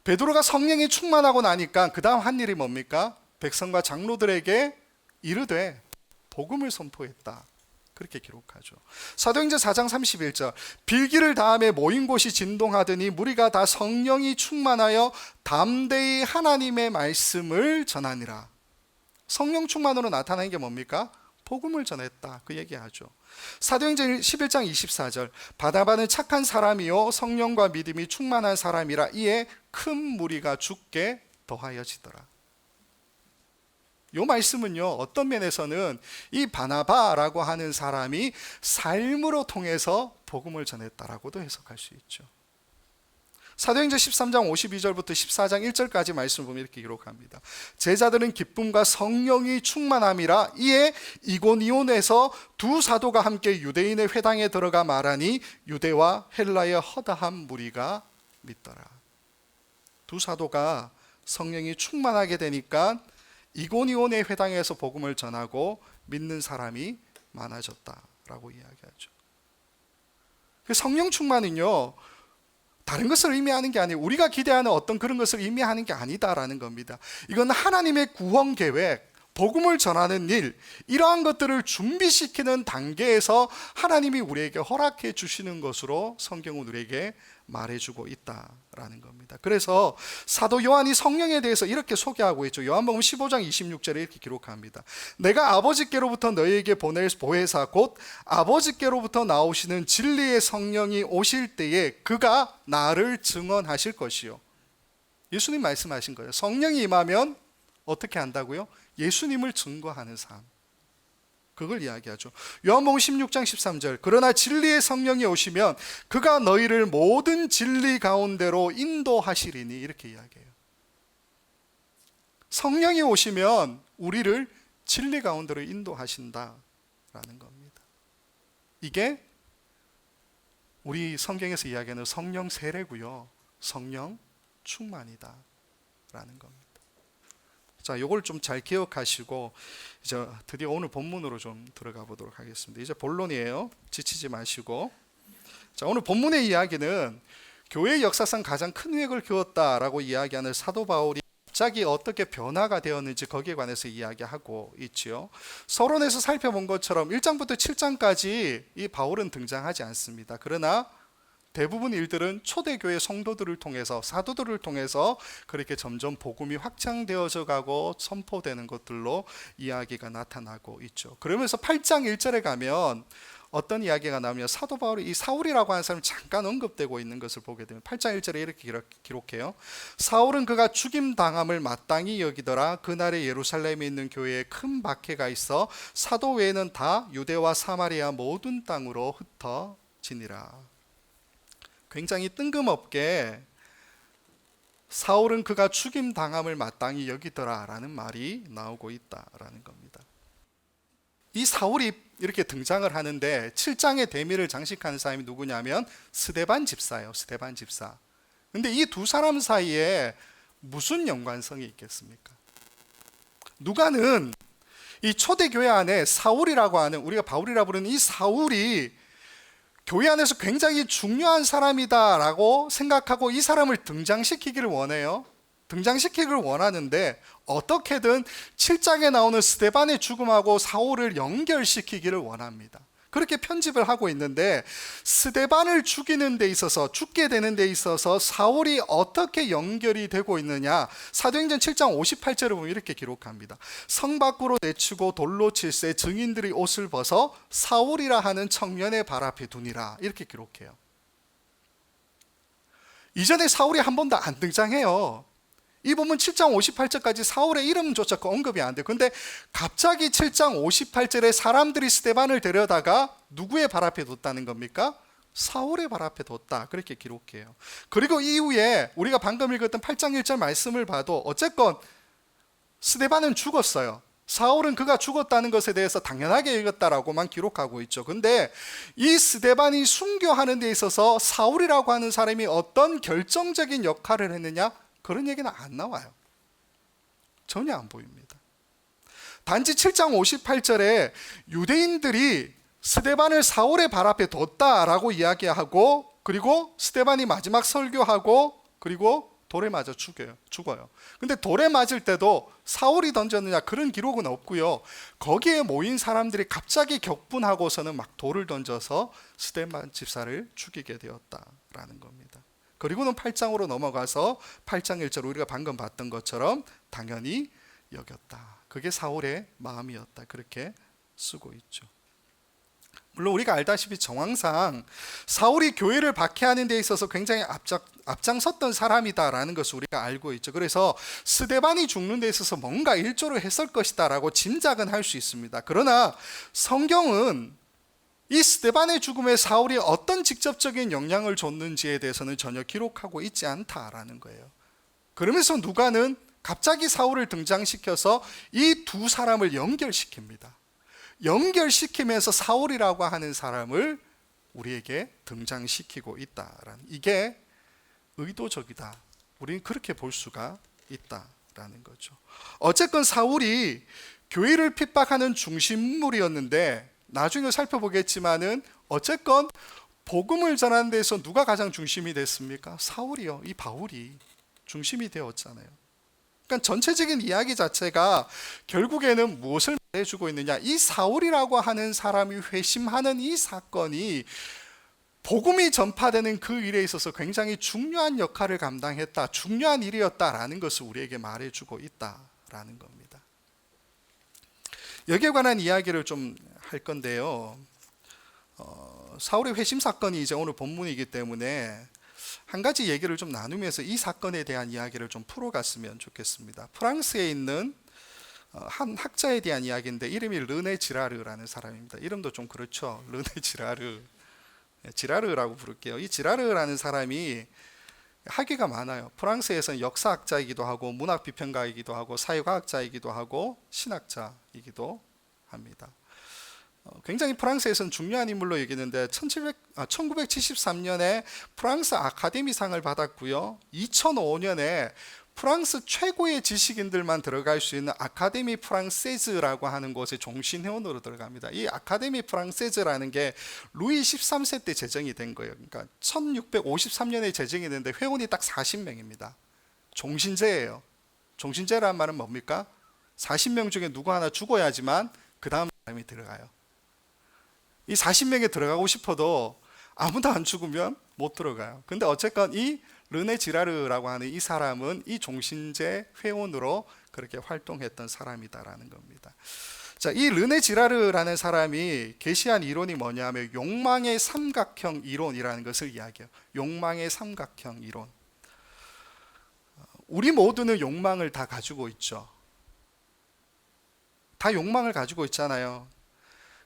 베드로가 성령이 충만하고 나니까 그 다음 한 일이 뭡니까? 백성과 장로들에게 이르되 복음을 선포했다. 그렇게 기록하죠. 사도행전 4장 31절 빌기를 다음에 모인 곳이 진동하더니 무리가 다 성령이 충만하여 담대히 하나님의 말씀을 전하니라. 성령 충만으로 나타나는 게 뭡니까? 복음을 전했다. 그 얘기하죠. 사도행전 11장 24절 바나바는 착한 사람이요 성령과 믿음이 충만한 사람이라 이에 큰 무리가 죽게 더하여지더라. 이 말씀은요, 어떤 면에서는 이 바나바라고 하는 사람이 삶으로 통해서 복음을 전했다라고도 해석할 수 있죠. 사도행전 13장 52절부터 14장 1절까지 말씀을 보면 이렇게 기록합니다. 제자들은 기쁨과 성령이 충만함이라 이에 이고니온에서 두 사도가 함께 유대인의 회당에 들어가 말하니 유대와 헬라의 허다한 무리가 믿더라. 두 사도가 성령이 충만하게 되니까 이고니온의 회당에서 복음을 전하고 믿는 사람이 많아졌다라고 이야기하죠. 성령 충만은요, 다른 것을 의미하는 게 아니에요. 우리가 기대하는 어떤 그런 것을 의미하는 게 아니다라는 겁니다. 이건 하나님의 구원 계획, 복음을 전하는 일, 이러한 것들을 준비시키는 단계에서 하나님이 우리에게 허락해 주시는 것으로 성경은 우리에게 말해주고 있다라는 겁니다. 그래서 사도 요한이 성령에 대해서 이렇게 소개하고 있죠. 요한복음 15장 26절에 이렇게 기록합니다. 내가 아버지께로부터 너희에게 보낼 보혜사 곧 아버지께로부터 나오시는 진리의 성령이 오실 때에 그가 나를 증언하실 것이요. 예수님 말씀하신 거예요. 성령이 임하면 어떻게 한다고요? 예수님을 증거하는 삶. 그걸 이야기하죠. 요한복음 16장 13절. 그러나 진리의 성령이 오시면 그가 너희를 모든 진리 가운데로 인도하시리니, 이렇게 이야기해요. 성령이 오시면 우리를 진리 가운데로 인도하신다라는 겁니다. 이게 우리 성경에서 이야기하는 성령 세례고요, 성령 충만이다 라는 겁니다. 자, 요걸 좀 잘 기억하시고 이제 드디어 오늘 본문으로 좀 들어가 보도록 하겠습니다. 이제 본론이에요. 지치지 마시고. 자, 오늘 본문의 이야기는 교회 역사상 가장 큰 획을 그었다라고 이야기하는 사도 바울이 갑자기 어떻게 변화가 되었는지 거기에 관해서 이야기하고 있지요. 서론에서 살펴본 것처럼 1장부터 7장까지 이 바울은 등장하지 않습니다. 그러나 대부분 일들은 초대교회 성도들을 통해서, 사도들을 통해서 그렇게 점점 복음이 확장되어져 가고 선포되는 것들로 이야기가 나타나고 있죠. 그러면서 8장 1절에 가면 어떤 이야기가 나오면 사도 바울이 이 사울이라고 하는 사람이 잠깐 언급되고 있는 것을 보게 되면 8장 1절에 이렇게 기록해요. 사울은 그가 죽임당함을 마땅히 여기더라. 그날에 예루살렘에 있는 교회에 큰 박해가 있어 사도 외에는 다 유대와 사마리아 모든 땅으로 흩어지니라. 굉장히 뜬금없게 사울은 그가 죽임당함을 마땅히 여기더라 라는 말이 나오고 있다라는 겁니다. 이 사울이 이렇게 등장을 하는데 7장의 대미를 장식하는 사람이 누구냐면 스데반 집사예요. 스데반 집사. 근데 이 두 사람 사이에 무슨 연관성이 있겠습니까? 누가는 이 초대교회 안에 사울이라고 하는, 우리가 바울이라 부르는 이 사울이 교회 안에서 굉장히 중요한 사람이다라고 생각하고 이 사람을 등장시키기를 원해요. 등장시키기를 원하는데 어떻게든 7장에 나오는 스데반의 죽음하고 사울을 연결시키기를 원합니다. 그렇게 편집을 하고 있는데 스데반을 죽이는 데 있어서, 죽게 되는 데 있어서 사울이 어떻게 연결이 되고 있느냐, 사도행전 7장 58절을 보면 이렇게 기록합니다. 성 밖으로 내치고 돌로 칠세 증인들이 옷을 벗어 사울이라 하는 청년의 발 앞에 두니라, 이렇게 기록해요. 이전에 사울이 한 번도 안 등장해요. 이 본문 7장 58절까지 사울의 이름조차 언급이 안 돼요. 근데 갑자기 7장 58절에 사람들이 스데반을 데려다가 누구의 발 앞에 뒀다는 겁니까? 사울의 발 앞에 뒀다, 그렇게 기록해요. 그리고 이후에 우리가 방금 읽었던 8장 1절 말씀을 봐도 어쨌건 스데반은 죽었어요. 사울은 그가 죽었다는 것에 대해서 당연하게 읽었다라고만 기록하고 있죠. 근데 이 스데반이 순교하는 데 있어서 사울이라고 하는 사람이 어떤 결정적인 역할을 했느냐, 그런 얘기는 안 나와요. 전혀 안 보입니다. 단지 7장 58절에 유대인들이 스데반을 사울의 발 앞에 뒀다라고 이야기하고, 그리고 스데반이 마지막 설교하고, 그리고 돌에 맞아 죽어요. 근데 돌에 맞을 때도 사울이 던졌느냐, 그런 기록은 없고요. 거기에 모인 사람들이 갑자기 격분하고서는 막 돌을 던져서 스데반 집사를 죽이게 되었다라는 겁니다. 그리고는 8장으로 넘어가서 8장 1절 우리가 방금 봤던 것처럼 당연히 여겼다. 그게 사울의 마음이었다. 그렇게 쓰고 있죠. 물론 우리가 알다시피 정황상 사울이 교회를 박해하는 데 있어서 굉장히 앞장섰던 사람이다라는 것을 우리가 알고 있죠. 그래서 스데반이 죽는 데 있어서 뭔가 일조를 했을 것이다 라고 짐작은 할 수 있습니다. 그러나 성경은 이 스데반의 죽음에 사울이 어떤 직접적인 영향을 줬는지에 대해서는 전혀 기록하고 있지 않다라는 거예요. 그러면서 누가는 갑자기 사울을 등장시켜서 이 두 사람을 연결시킵니다. 연결시키면서 사울이라고 하는 사람을 우리에게 등장시키고 있다라는, 이게 의도적이다. 우리는 그렇게 볼 수가 있다라는 거죠. 어쨌건 사울이 교회를 핍박하는 중심물이었는데 나중에 살펴보겠지만은 어쨌건 복음을 전하는 데서 누가 가장 중심이 됐습니까? 사울이요. 이 바울이 중심이 되었잖아요. 그러니까 전체적인 이야기 자체가 결국에는 무엇을 말해주고 있느냐, 이 사울이라고 하는 사람이 회심하는 이 사건이 복음이 전파되는 그 일에 있어서 굉장히 중요한 역할을 감당했다, 중요한 일이었다라는 것을 우리에게 말해주고 있다라는 겁니다. 여기에 관한 이야기를 좀 할 건데요, 사울의 회심 사건이 이제 오늘 본문이기 때문에 한 가지 얘기를 좀 나누면서 이 사건에 대한 이야기를 좀 풀어갔으면 좋겠습니다. 프랑스에 있는 한 학자에 대한 이야기인데 이름이 르네 지라르라는 사람입니다. 이름도 좀 그렇죠. 르네 지라르. 지라르라고 부를게요. 이 지라르라는 사람이 학위가 많아요. 프랑스에서는 역사학자이기도 하고 문학 비평가이기도 하고 사회과학자이기도 하고 신학자이기도 합니다. 굉장히 프랑스에서는 중요한 인물로 여기는데 1973년에 프랑스 아카데미상을 받았고요. 2005년에 프랑스 최고의 지식인들만 들어갈 수 있는 아카데미 프랑세즈라고 하는 곳에 종신회원으로 들어갑니다. 이 아카데미 프랑세즈라는 게 루이 13세 때 제정이 된 거예요. 그러니까 1653년에 제정이 됐는데 회원이 딱 40명입니다. 종신제예요. 종신제라는 말은 뭡니까? 40명 중에 누구 하나 죽어야지만 그 다음 사람이 들어가요. 이 40명에 들어가고 싶어도 아무도 안 죽으면 못 들어가요. 근데 어쨌건 이 르네 지라르라고 하는 이 사람은 이 종신제 회원으로 그렇게 활동했던 사람이다라는 겁니다. 자, 이 르네 지라르라는 사람이 게시한 이론이 뭐냐면 욕망의 삼각형 이론이라는 것을 이야기해요. 욕망의 삼각형 이론. 우리 모두는 욕망을 다 가지고 있죠. 다 욕망을 가지고 있잖아요.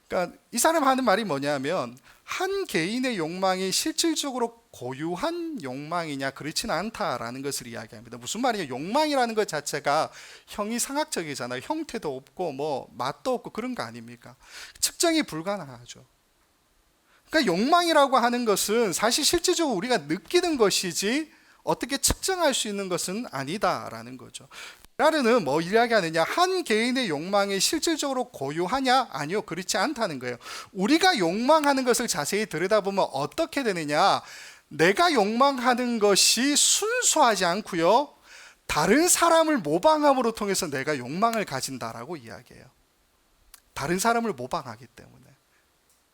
그러니까 이 사람 하는 말이 뭐냐면 한 개인의 욕망이 실질적으로 고유한 욕망이냐 그렇지는 않다라는 것을 이야기합니다. 무슨 말이냐? 욕망이라는 것 자체가 형이상학적이잖아요. 형태도 없고 뭐 맛도 없고 그런 거 아닙니까? 측정이 불가능하죠. 그러니까 욕망이라고 하는 것은 사실 실질적으로 우리가 느끼는 것이지 어떻게 측정할 수 있는 것은 아니다라는 거죠. 지라르는 뭐 이야기하느냐? 한 개인의 욕망이 실질적으로 고유하냐? 아니요, 그렇지 않다는 거예요. 우리가 욕망하는 것을 자세히 들여다보면 어떻게 되느냐? 내가 욕망하는 것이 순수하지 않고요, 다른 사람을 모방함으로 통해서 내가 욕망을 가진다라고 이야기해요. 다른 사람을 모방하기 때문에.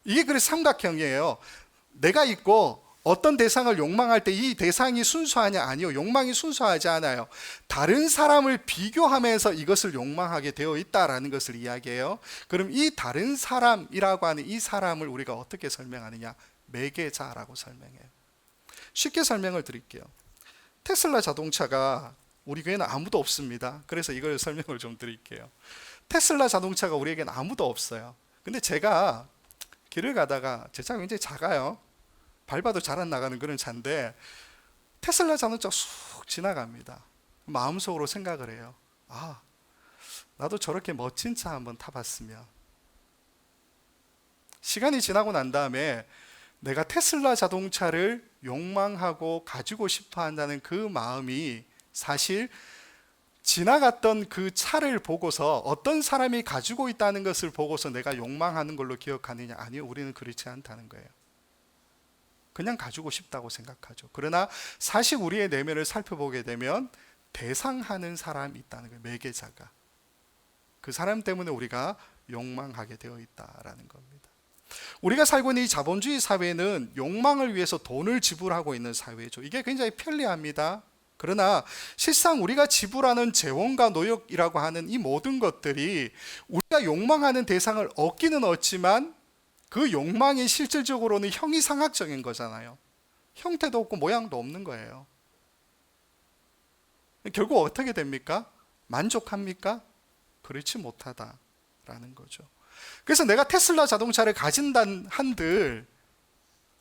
이게 그래서 삼각형이에요. 내가 있고 어떤 대상을 욕망할 때 이 대상이 순수하냐? 아니요, 욕망이 순수하지 않아요. 다른 사람을 비교하면서 이것을 욕망하게 되어 있다라는 것을 이야기해요. 그럼 이 다른 사람이라고 하는 이 사람을 우리가 어떻게 설명하느냐? 매개자라고 설명해요. 쉽게 설명을 드릴게요. 테슬라 자동차가 우리 교회는 아무도 없습니다. 그래서 이걸 설명을 좀 드릴게요. 테슬라 자동차가 우리에게는 아무도 없어요. 근데 제가 길을 가다가 제 차가 굉장히 작아요. 밟아도 잘 안 나가는 그런 차인데 테슬라 자동차가 쑥 지나갑니다. 마음속으로 생각을 해요. 아, 나도 저렇게 멋진 차 한번 타봤으면. 시간이 지나고 난 다음에 내가 테슬라 자동차를 욕망하고 가지고 싶어 한다는 그 마음이 사실 지나갔던 그 차를 보고서 어떤 사람이 가지고 있다는 것을 보고서 내가 욕망하는 걸로 기억하느냐? 아니요, 우리는 그렇지 않다는 거예요. 그냥 가지고 싶다고 생각하죠. 그러나 사실 우리의 내면을 살펴보게 되면 대상하는 사람이 있다는 거예요. 매개자가. 그 사람 때문에 우리가 욕망하게 되어 있다라는 겁니다. 우리가 살고 있는 이 자본주의 사회는 욕망을 위해서 돈을 지불하고 있는 사회죠. 이게 굉장히 편리합니다. 그러나 실상 우리가 지불하는 재원과 노력이라고 하는 이 모든 것들이 우리가 욕망하는 대상을 얻기는 얻지만 그 욕망이 실질적으로는 형이상학적인 거잖아요. 형태도 없고 모양도 없는 거예요. 결국 어떻게 됩니까? 만족합니까? 그렇지 못하다라는 거죠. 그래서 내가 테슬라 자동차를 가진다 한들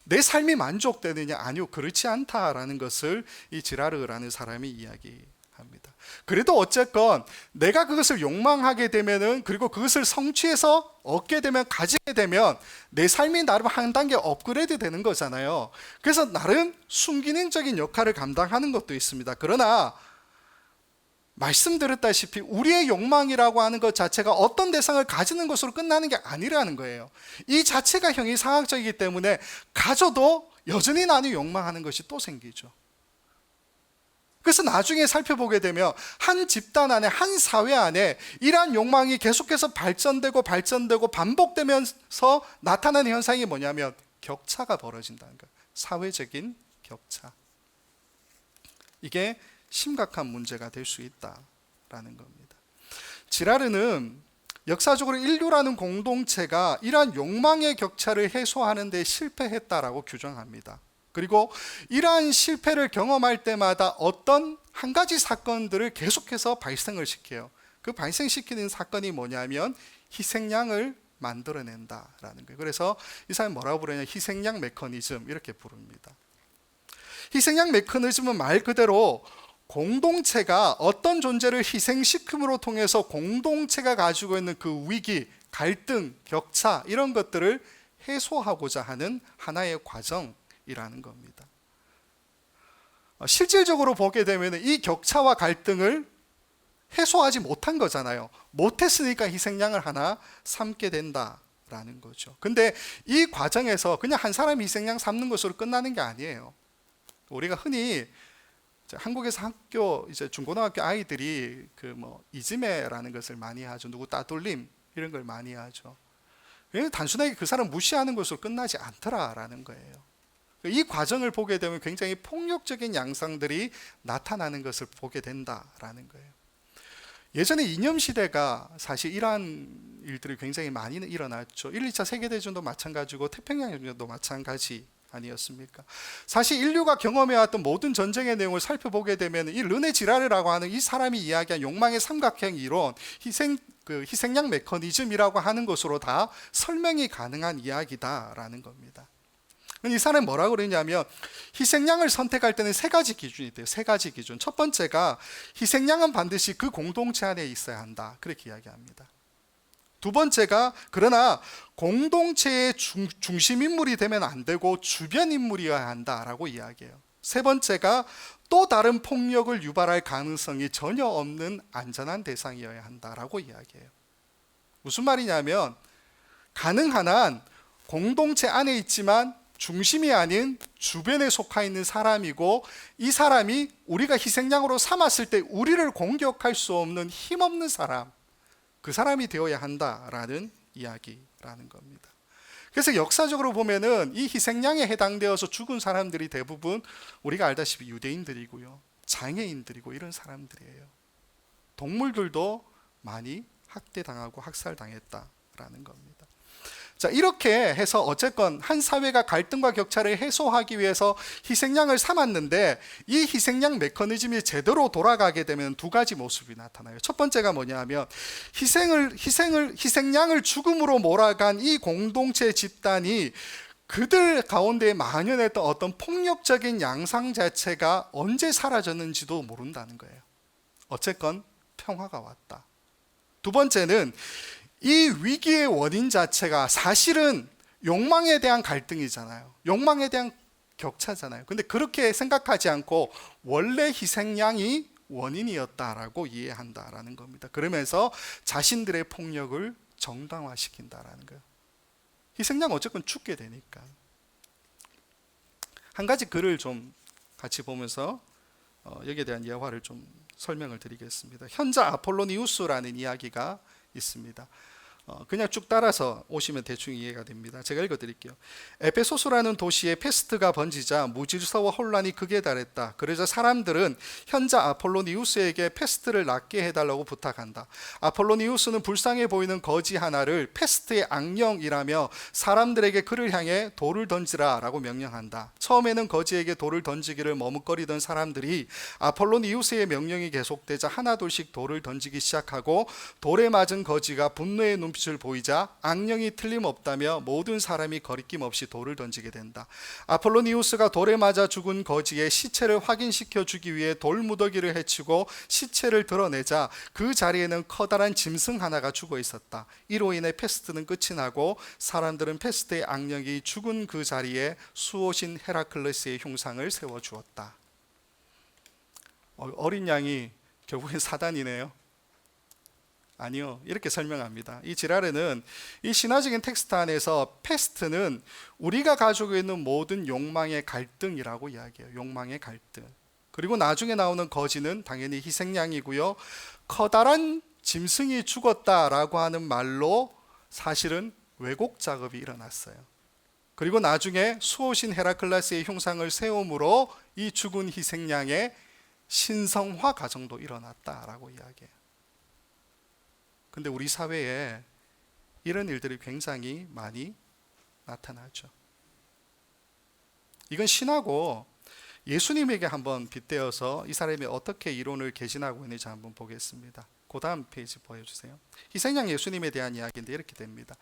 내 삶이 만족되느냐? 아니요, 그렇지 않다라는 것을 이 지라르라는 사람이 이야기합니다. 그래도 어쨌건 내가 그것을 욕망하게 되면은, 그리고 그것을 성취해서 얻게 되면, 가지게 되면 내 삶이 나름 한 단계 업그레이드 되는 거잖아요. 그래서 나름 순기능적인 역할을 감당하는 것도 있습니다. 그러나 말씀드렸다시피 우리의 욕망이라고 하는 것 자체가 어떤 대상을 가지는 것으로 끝나는 게 아니라는 거예요. 이 자체가 형이상학적이기 때문에 가져도 여전히 나는 욕망하는 것이 또 생기죠. 그래서 나중에 살펴보게 되면 한 집단 안에, 한 사회 안에 이러한 욕망이 계속해서 발전되고 반복되면서 나타나는 현상이 뭐냐면 격차가 벌어진다는 거예요. 사회적인 격차. 이게 심각한 문제가 될 수 있다라는 겁니다. 지라르는 역사적으로 인류라는 공동체가 이러한 욕망의 격차를 해소하는 데 실패했다라고 규정합니다. 그리고 이러한 실패를 경험할 때마다 어떤 한 가지 사건들을 계속해서 발생을 시켜요. 그 발생시키는 사건이 뭐냐면 희생양을 만들어낸다라는 거예요. 그래서 이 사람이 뭐라고 부르냐, 희생양 메커니즘 이렇게 부릅니다. 희생양 메커니즘은 말 그대로 공동체가 어떤 존재를 희생시킴으로 통해서 공동체가 가지고 있는 그 위기, 갈등, 격차 이런 것들을 해소하고자 하는 하나의 과정이라는 겁니다. 실질적으로 보게 되면 이 격차와 갈등을 해소하지 못한 거잖아요. 못했으니까 희생양을 하나 삼게 된다라는 거죠. 근데 이 과정에서 그냥 한 사람이 희생양 삼는 것으로 끝나는 게 아니에요. 우리가 흔히 한국에서 학교 이제 중고등학교 아이들이 그 이지매라는 것을 많이 하죠. 누구 따돌림 이런 걸 많이 하죠. 단순하게 그 사람 무시하는 것으로 끝나지 않더라라는 거예요. 이 과정을 보게 되면 굉장히 폭력적인 양상들이 나타나는 것을 보게 된다라는 거예요. 예전에 이념시대가 사실 이러한 일들이 굉장히 많이 일어났죠. 1, 2차 세계대전도 마찬가지고 태평양전도 마찬가지 아니었습니까? 사실 인류가 경험해왔던 모든 전쟁의 내용을 살펴보게 되면 이 르네 지라르라고 하는 이 사람이 이야기한 욕망의 삼각형 이론, 희생양 메커니즘이라고 하는 것으로 다 설명이 가능한 이야기다라는 겁니다. 이 사람이 뭐라고 그러냐면 희생양을 선택할 때는 세 가지 기준이 있대요. 세 가지 기준. 첫 번째가 희생양은 반드시 그 공동체 안에 있어야 한다. 그렇게 이야기합니다. 두 번째가 그러나 공동체의 중심 인물이 되면 안 되고 주변 인물이어야 한다라고 이야기해요. 세 번째가 또 다른 폭력을 유발할 가능성이 전혀 없는 안전한 대상이어야 한다라고 이야기해요. 무슨 말이냐면 가능한 한 공동체 안에 있지만 중심이 아닌 주변에 속해 있는 사람이고 이 사람이 우리가 희생양으로 삼았을 때 우리를 공격할 수 없는 힘없는 사람, 그 사람이 되어야 한다라는 이야기라는 겁니다. 그래서 역사적으로 보면은 이 희생양에 해당되어서 죽은 사람들이 대부분 우리가 알다시피 유대인들이고요, 장애인들이고 이런 사람들이에요. 동물들도 많이 학대당하고 학살당했다라는 겁니다. 자, 이렇게 해서 어쨌건 한 사회가 갈등과 격차를 해소하기 위해서 희생양을 삼았는데 이 희생양 메커니즘이 제대로 돌아가게 되면 두 가지 모습이 나타나요. 첫 번째가 뭐냐면 희생양을 죽음으로 몰아간 이 공동체 집단이 그들 가운데 만연했던 어떤 폭력적인 양상 자체가 언제 사라졌는지도 모른다는 거예요. 어쨌건 평화가 왔다. 두 번째는 이 위기의 원인 자체가 사실은 욕망에 대한 갈등이잖아요. 욕망에 대한 격차잖아요. 근데 그렇게 생각하지 않고 원래 희생양이 원인이었다라고 이해한다라는 겁니다. 그러면서 자신들의 폭력을 정당화시킨다라는 거예요. 희생양 어쨌건 죽게 되니까. 한 가지 글을 좀 같이 보면서 여기에 대한 예화를 좀 설명을 드리겠습니다. 현자 아폴로니우스라는 이야기가 있습니다. 그냥 쭉 따라서 오시면 대충 이해가 됩니다. 제가 읽어드릴게요. 에베소스라는 도시에 페스트가 번지자 무질서와 혼란이 극에 달했다. 그러자 사람들은 현자 아폴로니우스에게 페스트를 낫게 해달라고 부탁한다. 아폴로니우스는 불쌍해 보이는 거지 하나를 페스트의 악령이라며 사람들에게 그를 향해 돌을 던지라 라고 명령한다. 처음에는 거지에게 돌을 던지기를 머뭇거리던 사람들이 아폴로니우스의 명령이 계속되자 하나둘씩 돌을 던지기 시작하고 돌에 맞은 거지가 분노의 눈빛을 보이자 악령이 틀림없다며 모든 사람이 거리낌 없이 돌을 던지게 된다. 아폴로니우스가 돌에 맞아 죽은 거지의 시체를 확인시켜 주기 위해 돌무더기를 헤치고 시체를 드러내자 그 자리에는 커다란 짐승 하나가 죽어 있었다. 이로 인해 페스트는 끝이 나고 사람들은 페스트의 악령이 죽은 그 자리에 수호신 헤라클레스의 흉상을 세워주었다. 어린 양이 결국엔 사단이네요. 아니요, 이렇게 설명합니다. 이 지라르는 이 신화적인 텍스트 안에서 페스트는 우리가 가지고 있는 모든 욕망의 갈등이라고 이야기해요. 욕망의 갈등. 그리고 나중에 나오는 거지는 당연히 희생양이고요. 커다란 짐승이 죽었다라고 하는 말로 사실은 왜곡 작업이 일어났어요. 그리고 나중에 수호신 헤라클레스의 흉상을 세움으로 이 죽은 희생양의 신성화 과정도 일어났다라고 이야기해요. 근데 우리 사회에 이런 일들이 굉장히 많이 나타나죠. 이건 신하고 예수님에게 한번 빗대어서 이 사람이 어떻게 이론을 개진하고 있는지 한번 보겠습니다. 그 다음 페이지 보여주세요. 희생양 예수님에 대한 이야기인데 이렇게 됩니다.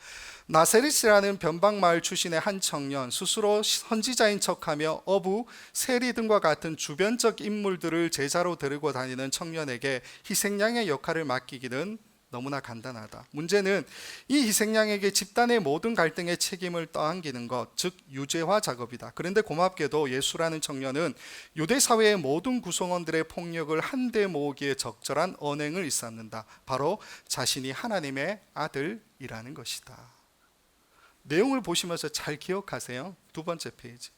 나세렛이라는 변방마을 출신의 한 청년, 스스로 선지자인 척하며 어부, 세리 등과 같은 주변적 인물들을 제자로 데리고 다니는 청년에게 희생양의 역할을 맡기기는 너무나 간단하다. 문제는 이 희생양에게 집단의 모든 갈등의 책임을 떠안기는 것, 즉 유죄화 작업이다. 그런데 고맙게도 예수라는 청년은 유대 사회의 모든 구성원들의 폭력을 한데 모으기에 적절한 언행을 일삼는다. 바로 자신이 하나님의 아들이라는 것이다. 내용을 보시면서 잘 기억하세요. 두 번째 페이지.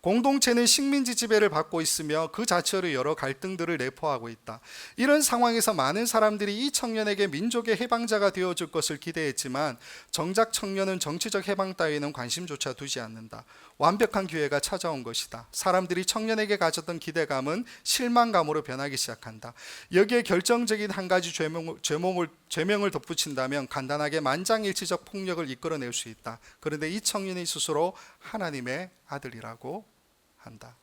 공동체는 식민지 지배를 받고 있으며 그 자체로 여러 갈등들을 내포하고 있다. 이런 상황에서 많은 사람들이 이 청년에게 민족의 해방자가 되어줄 것을 기대했지만 정작 청년은 정치적 해방 따위는 관심조차 두지 않는다. 완벽한 기회가 찾아온 것이다. 사람들이 청년에게 가졌던 기대감은 실망감으로 변하기 시작한다. 여기에 결정적인 한 가지 죄명을 덧붙인다면 간단하게 만장일치적 폭력을 이끌어낼 수 있다. 그런데 이 청년이 스스로 하나님의 아들이라고 한다.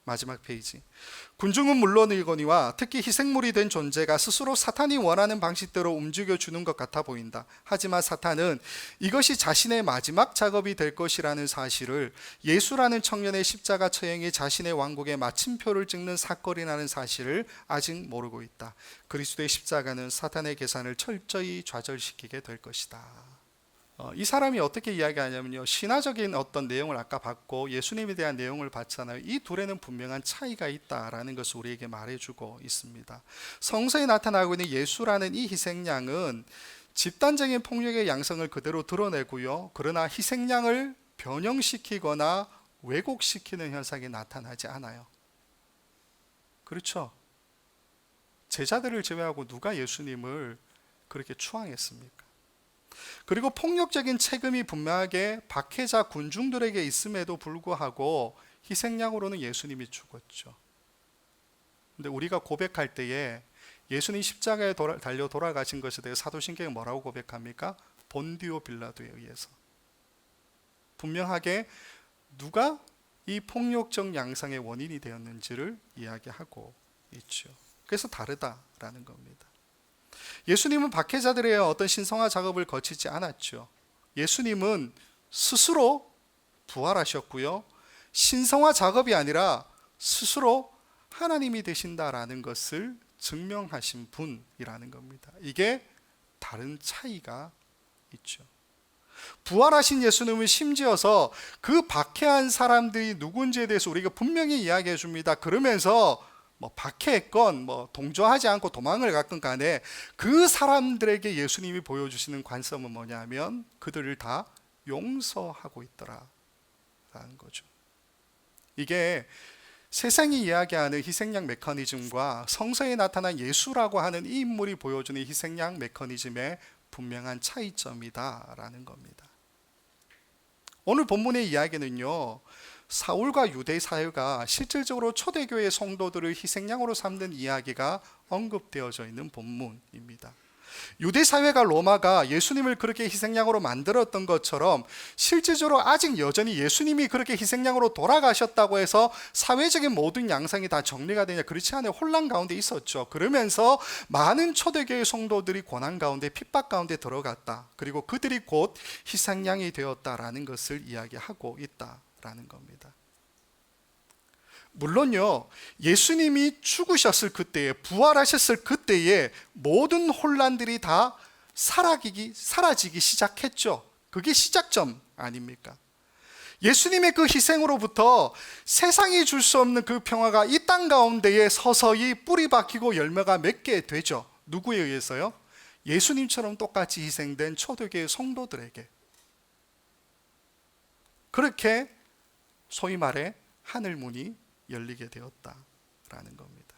마지막 페이지. 군중은 물론이거니와 특히 희생물이 된 존재가 스스로 사탄이 원하는 방식대로 움직여주는 것 같아 보인다. 하지만 사탄은 이것이 자신의 마지막 작업이 될 것이라는 사실을, 예수라는 청년의 십자가 처형이 자신의 왕국의 마침표를 찍는 사건이라는 사실을 아직 모르고 있다. 그리스도의 십자가는 사탄의 계산을 철저히 좌절시키게 될 것이다. 이 사람이 어떻게 이야기하냐면요, 신화적인 어떤 내용을 아까 봤고 예수님에 대한 내용을 봤잖아요. 이 둘에는 분명한 차이가 있다라는 것을 우리에게 말해주고 있습니다. 성서에 나타나고 있는 예수라는 이 희생양은 집단적인 폭력의 양성을 그대로 드러내고요, 그러나 희생양을 변형시키거나 왜곡시키는 현상이 나타나지 않아요. 그렇죠? 제자들을 제외하고 누가 예수님을 그렇게 추앙했습니까? 그리고 폭력적인 책임이 분명하게 박해자 군중들에게 있음에도 불구하고 희생양으로는 예수님이 죽었죠. 근데 우리가 고백할 때에 예수님 십자가에 달려 돌아가신 것에 대해 사도신경이 뭐라고 고백합니까? 본디오 빌라도에 의해서. 분명하게 누가 이 폭력적 양상의 원인이 되었는지를 이야기하고 있죠. 그래서 다르다라는 겁니다. 예수님은 박해자들의 어떤 신성화 작업을 거치지 않았죠. 예수님은 스스로 부활하셨고요, 신성화 작업이 아니라 스스로 하나님이 되신다라는 것을 증명하신 분이라는 겁니다. 이게 다른 차이가 있죠. 부활하신 예수님은 심지어서 그 박해한 사람들이 누군지에 대해서 우리가 분명히 이야기해 줍니다. 그러면서 박해했건 동조하지 않고 도망을 갔건 간에 그 사람들에게 예수님이 보여주시는 관점은 뭐냐면 그들을 다 용서하고 있더라라는 거죠. 이게 세상이 이야기하는 희생양 메커니즘과 성서에 나타난 예수라고 하는 이 인물이 보여주는 희생양 메커니즘의 분명한 차이점이다라는 겁니다. 오늘 본문의 이야기는요, 사울과 유대 사회가 실질적으로 초대교회 성도들을 희생양으로 삼는 이야기가 언급되어져 있는 본문입니다. 유대 사회가 로마가 예수님을 그렇게 희생양으로 만들었던 것처럼 실질적으로 아직 여전히 예수님이 그렇게 희생양으로 돌아가셨다고 해서 사회적인 모든 양상이 다 정리가 되냐, 그렇지 않아요. 혼란 가운데 있었죠. 그러면서 많은 초대교회 성도들이 고난 가운데, 핍박 가운데 들어갔다. 그리고 그들이 곧 희생양이 되었다라는 것을 이야기하고 있다라는 겁니다. 물론요, 예수님이 죽으셨을 그때에, 부활하셨을 그때에 모든 혼란들이 다 사라지기 시작했죠. 그게 시작점 아닙니까? 예수님의 그 희생으로부터 세상이 줄 수 없는 그 평화가 이 땅 가운데에 서서히 뿌리 박히고 열매가 맺게 되죠. 누구에 의해서요? 예수님처럼 똑같이 희생된 초대교회 성도들에게. 그렇게 소위 말해 하늘문이 열리게 되었다라는 겁니다.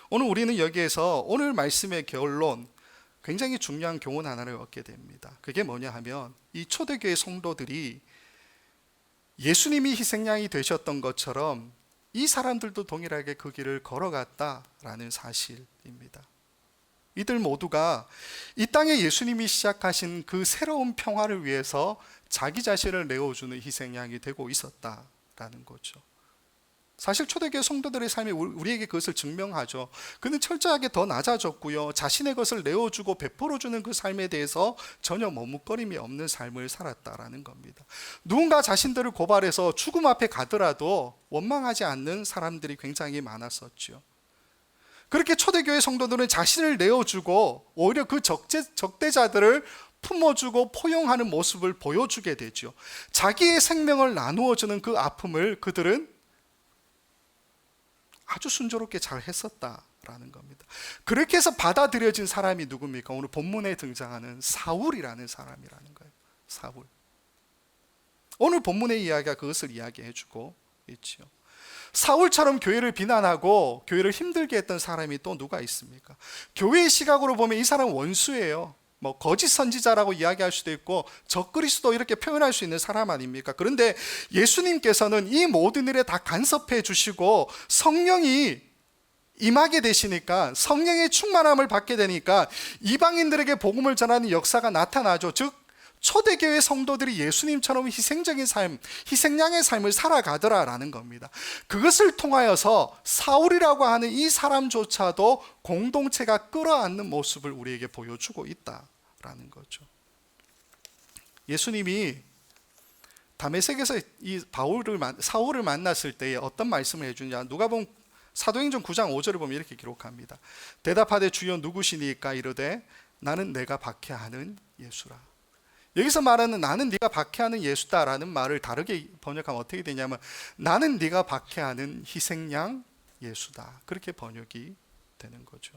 오늘 우리는 여기에서 오늘 말씀의 결론, 굉장히 중요한 교훈 하나를 얻게 됩니다. 그게 뭐냐 하면 이 초대교회 성도들이 예수님이 희생양이 되셨던 것처럼 이 사람들도 동일하게 그 길을 걸어갔다라는 사실입니다. 이들 모두가 이 땅에 예수님이 시작하신 그 새로운 평화를 위해서 자기 자신을 내어주는 희생양이 되고 있었다라는 거죠. 사실 초대교회 성도들의 삶이 우리에게 그것을 증명하죠. 그는 철저하게 더 낮아졌고요. 자신의 것을 내어주고 베풀어주는 그 삶에 대해서 전혀 머뭇거림이 없는 삶을 살았다라는 겁니다. 누군가 자신들을 고발해서 죽음 앞에 가더라도 원망하지 않는 사람들이 굉장히 많았었죠. 그렇게 초대교회 성도들은 자신을 내어주고 오히려 그 적대자들을 품어주고 포용하는 모습을 보여주게 되죠. 자기의 생명을 나누어주는 그 아픔을 그들은 아주 순조롭게 잘 했었다라는 겁니다. 그렇게 해서 받아들여진 사람이 누굽니까? 오늘 본문에 등장하는 사울이라는 사람이라는 거예요. 사울. 오늘 본문의 이야기가 그것을 이야기해주고 있죠. 사울처럼 교회를 비난하고 교회를 힘들게 했던 사람이 또 누가 있습니까? 교회의 시각으로 보면 이 사람은 원수예요. 거짓 선지자라고 이야기할 수도 있고 적그리스도 이렇게 표현할 수 있는 사람 아닙니까? 그런데 예수님께서는 이 모든 일에 다 간섭해 주시고 성령이 임하게 되시니까, 성령의 충만함을 받게 되니까 이방인들에게 복음을 전하는 역사가 나타나죠. 즉 초대교회 성도들이 예수님처럼 희생적인 삶, 희생양의 삶을 살아가더라라는 겁니다. 그것을 통하여서 사울이라고 하는 이 사람조차도 공동체가 끌어안는 모습을 우리에게 보여주고 있다라는 거죠. 예수님이 다메섹에서 이 사울을 만났을 때에 어떤 말씀을 해주냐? 누가복음 사도행전 9장 5절을 보면 이렇게 기록합니다. 대답하되 주여 누구시니까? 이르되 나는 내가 박해하는 예수라. 여기서 말하는 나는 네가 박해하는 예수다라는 말을 다르게 번역하면 어떻게 되냐면 나는 네가 박해하는 희생양 예수다. 그렇게 번역이 되는 거죠.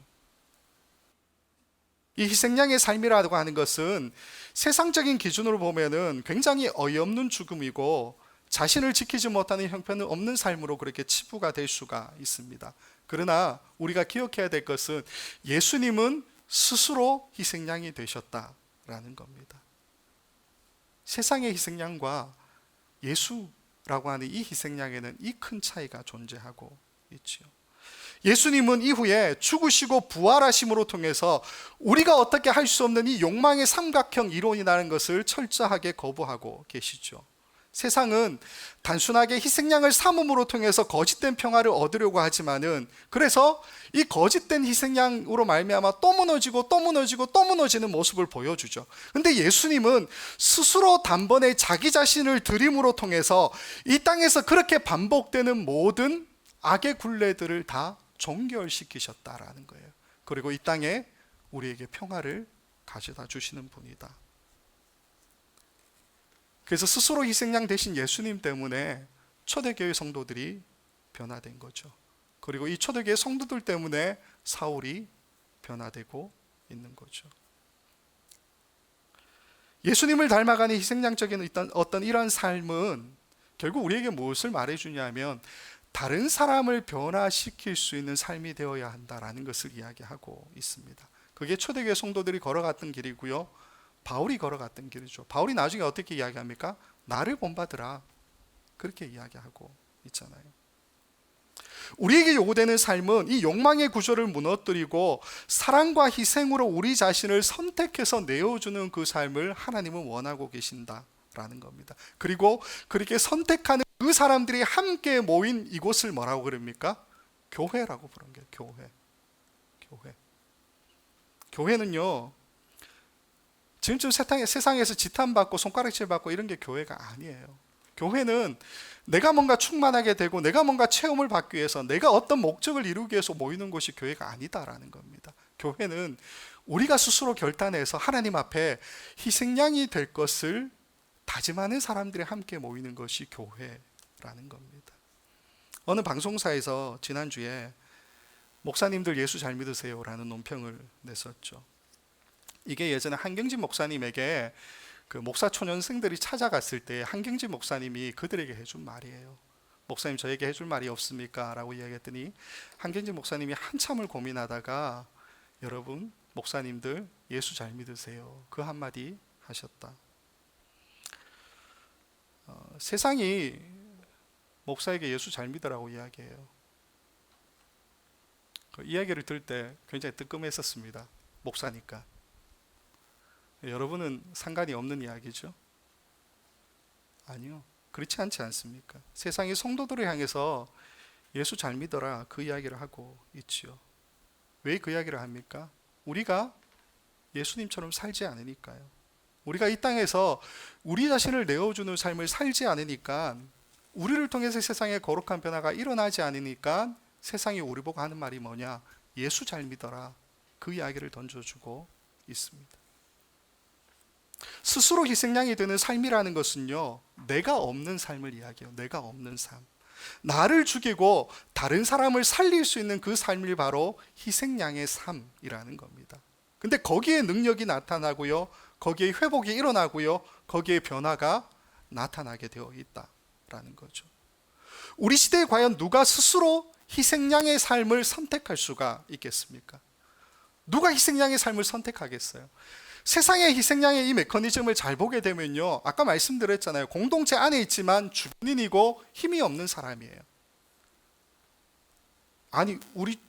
이 희생양의 삶이라고 하는 것은 세상적인 기준으로 보면은 굉장히 어이없는 죽음이고 자신을 지키지 못하는 형편은 없는 삶으로 그렇게 치부가 될 수가 있습니다. 그러나 우리가 기억해야 될 것은 예수님은 스스로 희생양이 되셨다라는 겁니다. 세상의 희생양과 예수라고 하는 이 희생양에는 이 큰 차이가 존재하고 있지요. 예수님은 이후에 죽으시고 부활하심으로 통해서 우리가 어떻게 할 수 없는 이 욕망의 삼각형 이론이라는 것을 철저하게 거부하고 계시죠. 세상은 단순하게 희생양을 삼음으로 통해서 거짓된 평화를 얻으려고 하지만은, 그래서 이 거짓된 희생양으로 말미암아 또 무너지고 또 무너지고 또 무너지는 모습을 보여주죠. 근데 예수님은 스스로 단번에 자기 자신을 드림으로 통해서 이 땅에서 그렇게 반복되는 모든 악의 굴레들을 다 종결시키셨다라는 거예요. 그리고 이 땅에 우리에게 평화를 가져다 주시는 분이다. 그래서 스스로 희생양 되신 예수님 때문에 초대교회 성도들이 변화된 거죠. 그리고 이 초대교회 성도들 때문에 사울이 변화되고 있는 거죠. 예수님을 닮아가는 희생양적인 어떤 이런 삶은 결국 우리에게 무엇을 말해주냐면 다른 사람을 변화시킬 수 있는 삶이 되어야 한다라는 것을 이야기하고 있습니다. 그게 초대교회 성도들이 걸어갔던 길이고요, 바울이 걸어갔던 길이죠. 바울이 나중에 어떻게 이야기합니까? 나를 본받으라, 그렇게 이야기하고 있잖아요. 우리에게 요구되는 삶은 이 욕망의 구조를 무너뜨리고 사랑과 희생으로 우리 자신을 선택해서 내어주는 그 삶을 하나님은 원하고 계신다라는 겁니다. 그리고 그렇게 선택하는 그 사람들이 함께 모인 이곳을 뭐라고 그럽니까? 교회라고 부르는 거예요. 교회는요, 지금쯤 세상에서 지탄받고 손가락질 받고 이런 게 교회가 아니에요. 교회는 내가 뭔가 충만하게 되고 내가 뭔가 체험을 받기 위해서, 내가 어떤 목적을 이루기 위해서 모이는 것이 교회가 아니다라는 겁니다. 교회는 우리가 스스로 결단해서 하나님 앞에 희생양이 될 것을 다짐하는 사람들이 함께 모이는 것이 교회라는 겁니다. 어느 방송사에서 지난주에 목사님들 예수 잘 믿으세요 라는 논평을 냈었죠. 이게 예전에 한경진 목사님에게 그 목사 초년생들이 찾아갔을 때 한경진 목사님이 그들에게 해준 말이에요. 목사님, 저에게 해줄 말이 없습니까? 라고 이야기했더니 한경진 목사님이 한참을 고민하다가 여러분, 목사님들 예수 잘 믿으세요, 그 한마디 하셨다. 세상이 목사에게 예수 잘 믿으라고 이야기해요. 그 이야기를 들을 때 굉장히 뜨끔했었습니다. 목사니까. 여러분은 상관이 없는 이야기죠? 아니요, 그렇지 않지 않습니까? 세상이 성도들을 향해서 예수 잘 믿어라, 그 이야기를 하고 있지요. 왜 그 이야기를 합니까? 우리가 예수님처럼 살지 않으니까요. 우리가 이 땅에서 우리 자신을 내어주는 삶을 살지 않으니까, 우리를 통해서 세상에 거룩한 변화가 일어나지 않으니까 세상이 우리 보고 하는 말이 뭐냐? 예수 잘 믿어라, 그 이야기를 던져주고 있습니다. 스스로 희생양이 되는 삶이라는 것은요, 내가 없는 삶을 이야기해요. 내가 없는 삶. 나를 죽이고 다른 사람을 살릴 수 있는 그 삶이 바로 희생양의 삶이라는 겁니다. 근데 거기에 능력이 나타나고요, 거기에 회복이 일어나고요, 거기에 변화가 나타나게 되어 있다라는 거죠. 우리 시대에 과연 누가 스스로 희생양의 삶을 선택할 수가 있겠습니까? 누가 희생양의 삶을 선택하겠어요? 세상의 희생양의 이 메커니즘을 잘 보게 되면요, 아까 말씀드렸잖아요. 공동체 안에 있지만 주변인이고 힘이 없는 사람이에요. 아니, 우리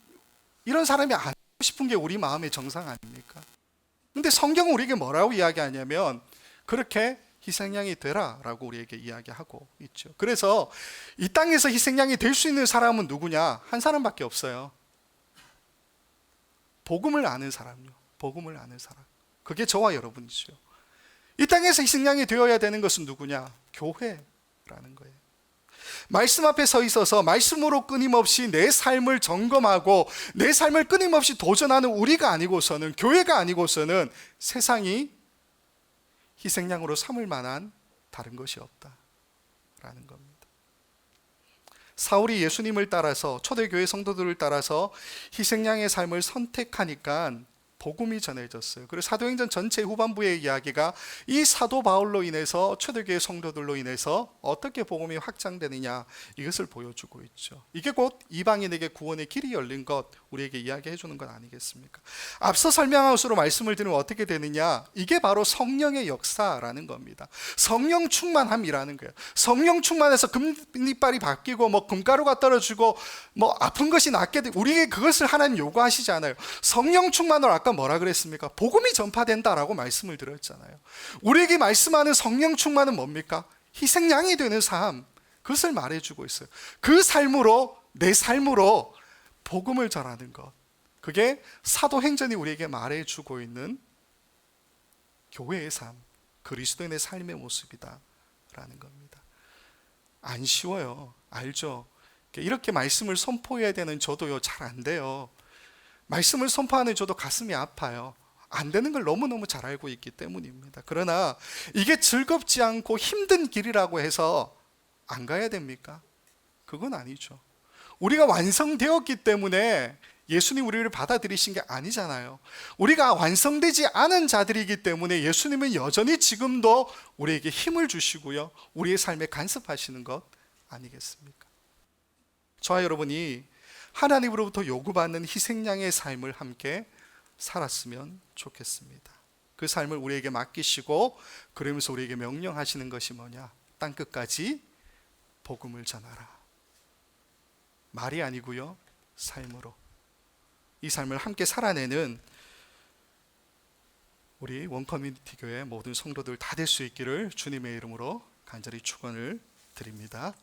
이런 사람이 안 하고 싶은 게 우리 마음의 정상 아닙니까? 근데 성경은 우리에게 뭐라고 이야기하냐면, 그렇게 희생양이 되라 라고 우리에게 이야기하고 있죠. 그래서 이 땅에서 희생양이 될 수 있는 사람은 누구냐? 한 사람밖에 없어요. 복음을 아는 사람요. 복음을 아는 사람. 그게 저와 여러분이죠. 이 땅에서 희생양이 되어야 되는 것은 누구냐? 교회라는 거예요. 말씀 앞에 서 있어서 말씀으로 끊임없이 내 삶을 점검하고 내 삶을 끊임없이 도전하는 우리가 아니고서는, 교회가 아니고서는 세상이 희생양으로 삼을 만한 다른 것이 없다라는 겁니다. 사울이 예수님을 따라서, 초대교회 성도들을 따라서 희생양의 삶을 선택하니까 복음이 전해졌어요. 그리고 사도행전 전체 후반부의 이야기가 이 사도 바울로 인해서, 초대교회 성도들로 인해서 어떻게 복음이 확장되느냐, 이것을 보여주고 있죠. 이게 곧 이방인에게 구원의 길이 열린 것, 우리에게 이야기해 주는 것 아니겠습니까? 앞서 설명한 것으로 말씀을 드리면 어떻게 되느냐, 이게 바로 성령의 역사라는 겁니다. 성령 충만함이라는 거예요. 성령 충만해서 금이빨이 바뀌고 뭐 금가루가 떨어지고 뭐 아픈 것이 낫게 되고, 우리에게 그것을 하나님 요구하시지 않아요. 성령 충만을 아까 뭐라 그랬습니까? 복음이 전파된다라고 말씀을 드렸잖아요. 우리에게 말씀하는 성령 충만은 뭡니까? 희생양이 되는 삶, 그것을 말해주고 있어요. 그 삶으로, 내 삶으로 복음을 전하는 것, 그게 사도행전이 우리에게 말해주고 있는 교회의 삶, 그리스도인의 삶의 모습이다 라는 겁니다. 안 쉬워요. 알죠? 이렇게 말씀을 선포해야 되는 저도요, 잘 안 돼요. 말씀을 선포하는 저도 가슴이 아파요. 안 되는 걸 너무너무 잘 알고 있기 때문입니다. 그러나 이게 즐겁지 않고 힘든 길이라고 해서 안 가야 됩니까? 그건 아니죠. 우리가 완성되었기 때문에 예수님 우리를 받아들이신 게 아니잖아요. 우리가 완성되지 않은 자들이기 때문에 예수님은 여전히 지금도 우리에게 힘을 주시고요, 우리의 삶에 간섭하시는 것 아니겠습니까? 저와 여러분이 하나님으로부터 요구받는 희생양의 삶을 함께 살았으면 좋겠습니다. 그 삶을 우리에게 맡기시고, 그러면서 우리에게 명령하시는 것이 뭐냐? 땅끝까지 복음을 전하라. 말이 아니고요, 삶으로. 이 삶을 함께 살아내는 우리 원커뮤니티 교회 모든 성도들 다 될 수 있기를 주님의 이름으로 간절히 축원을 드립니다.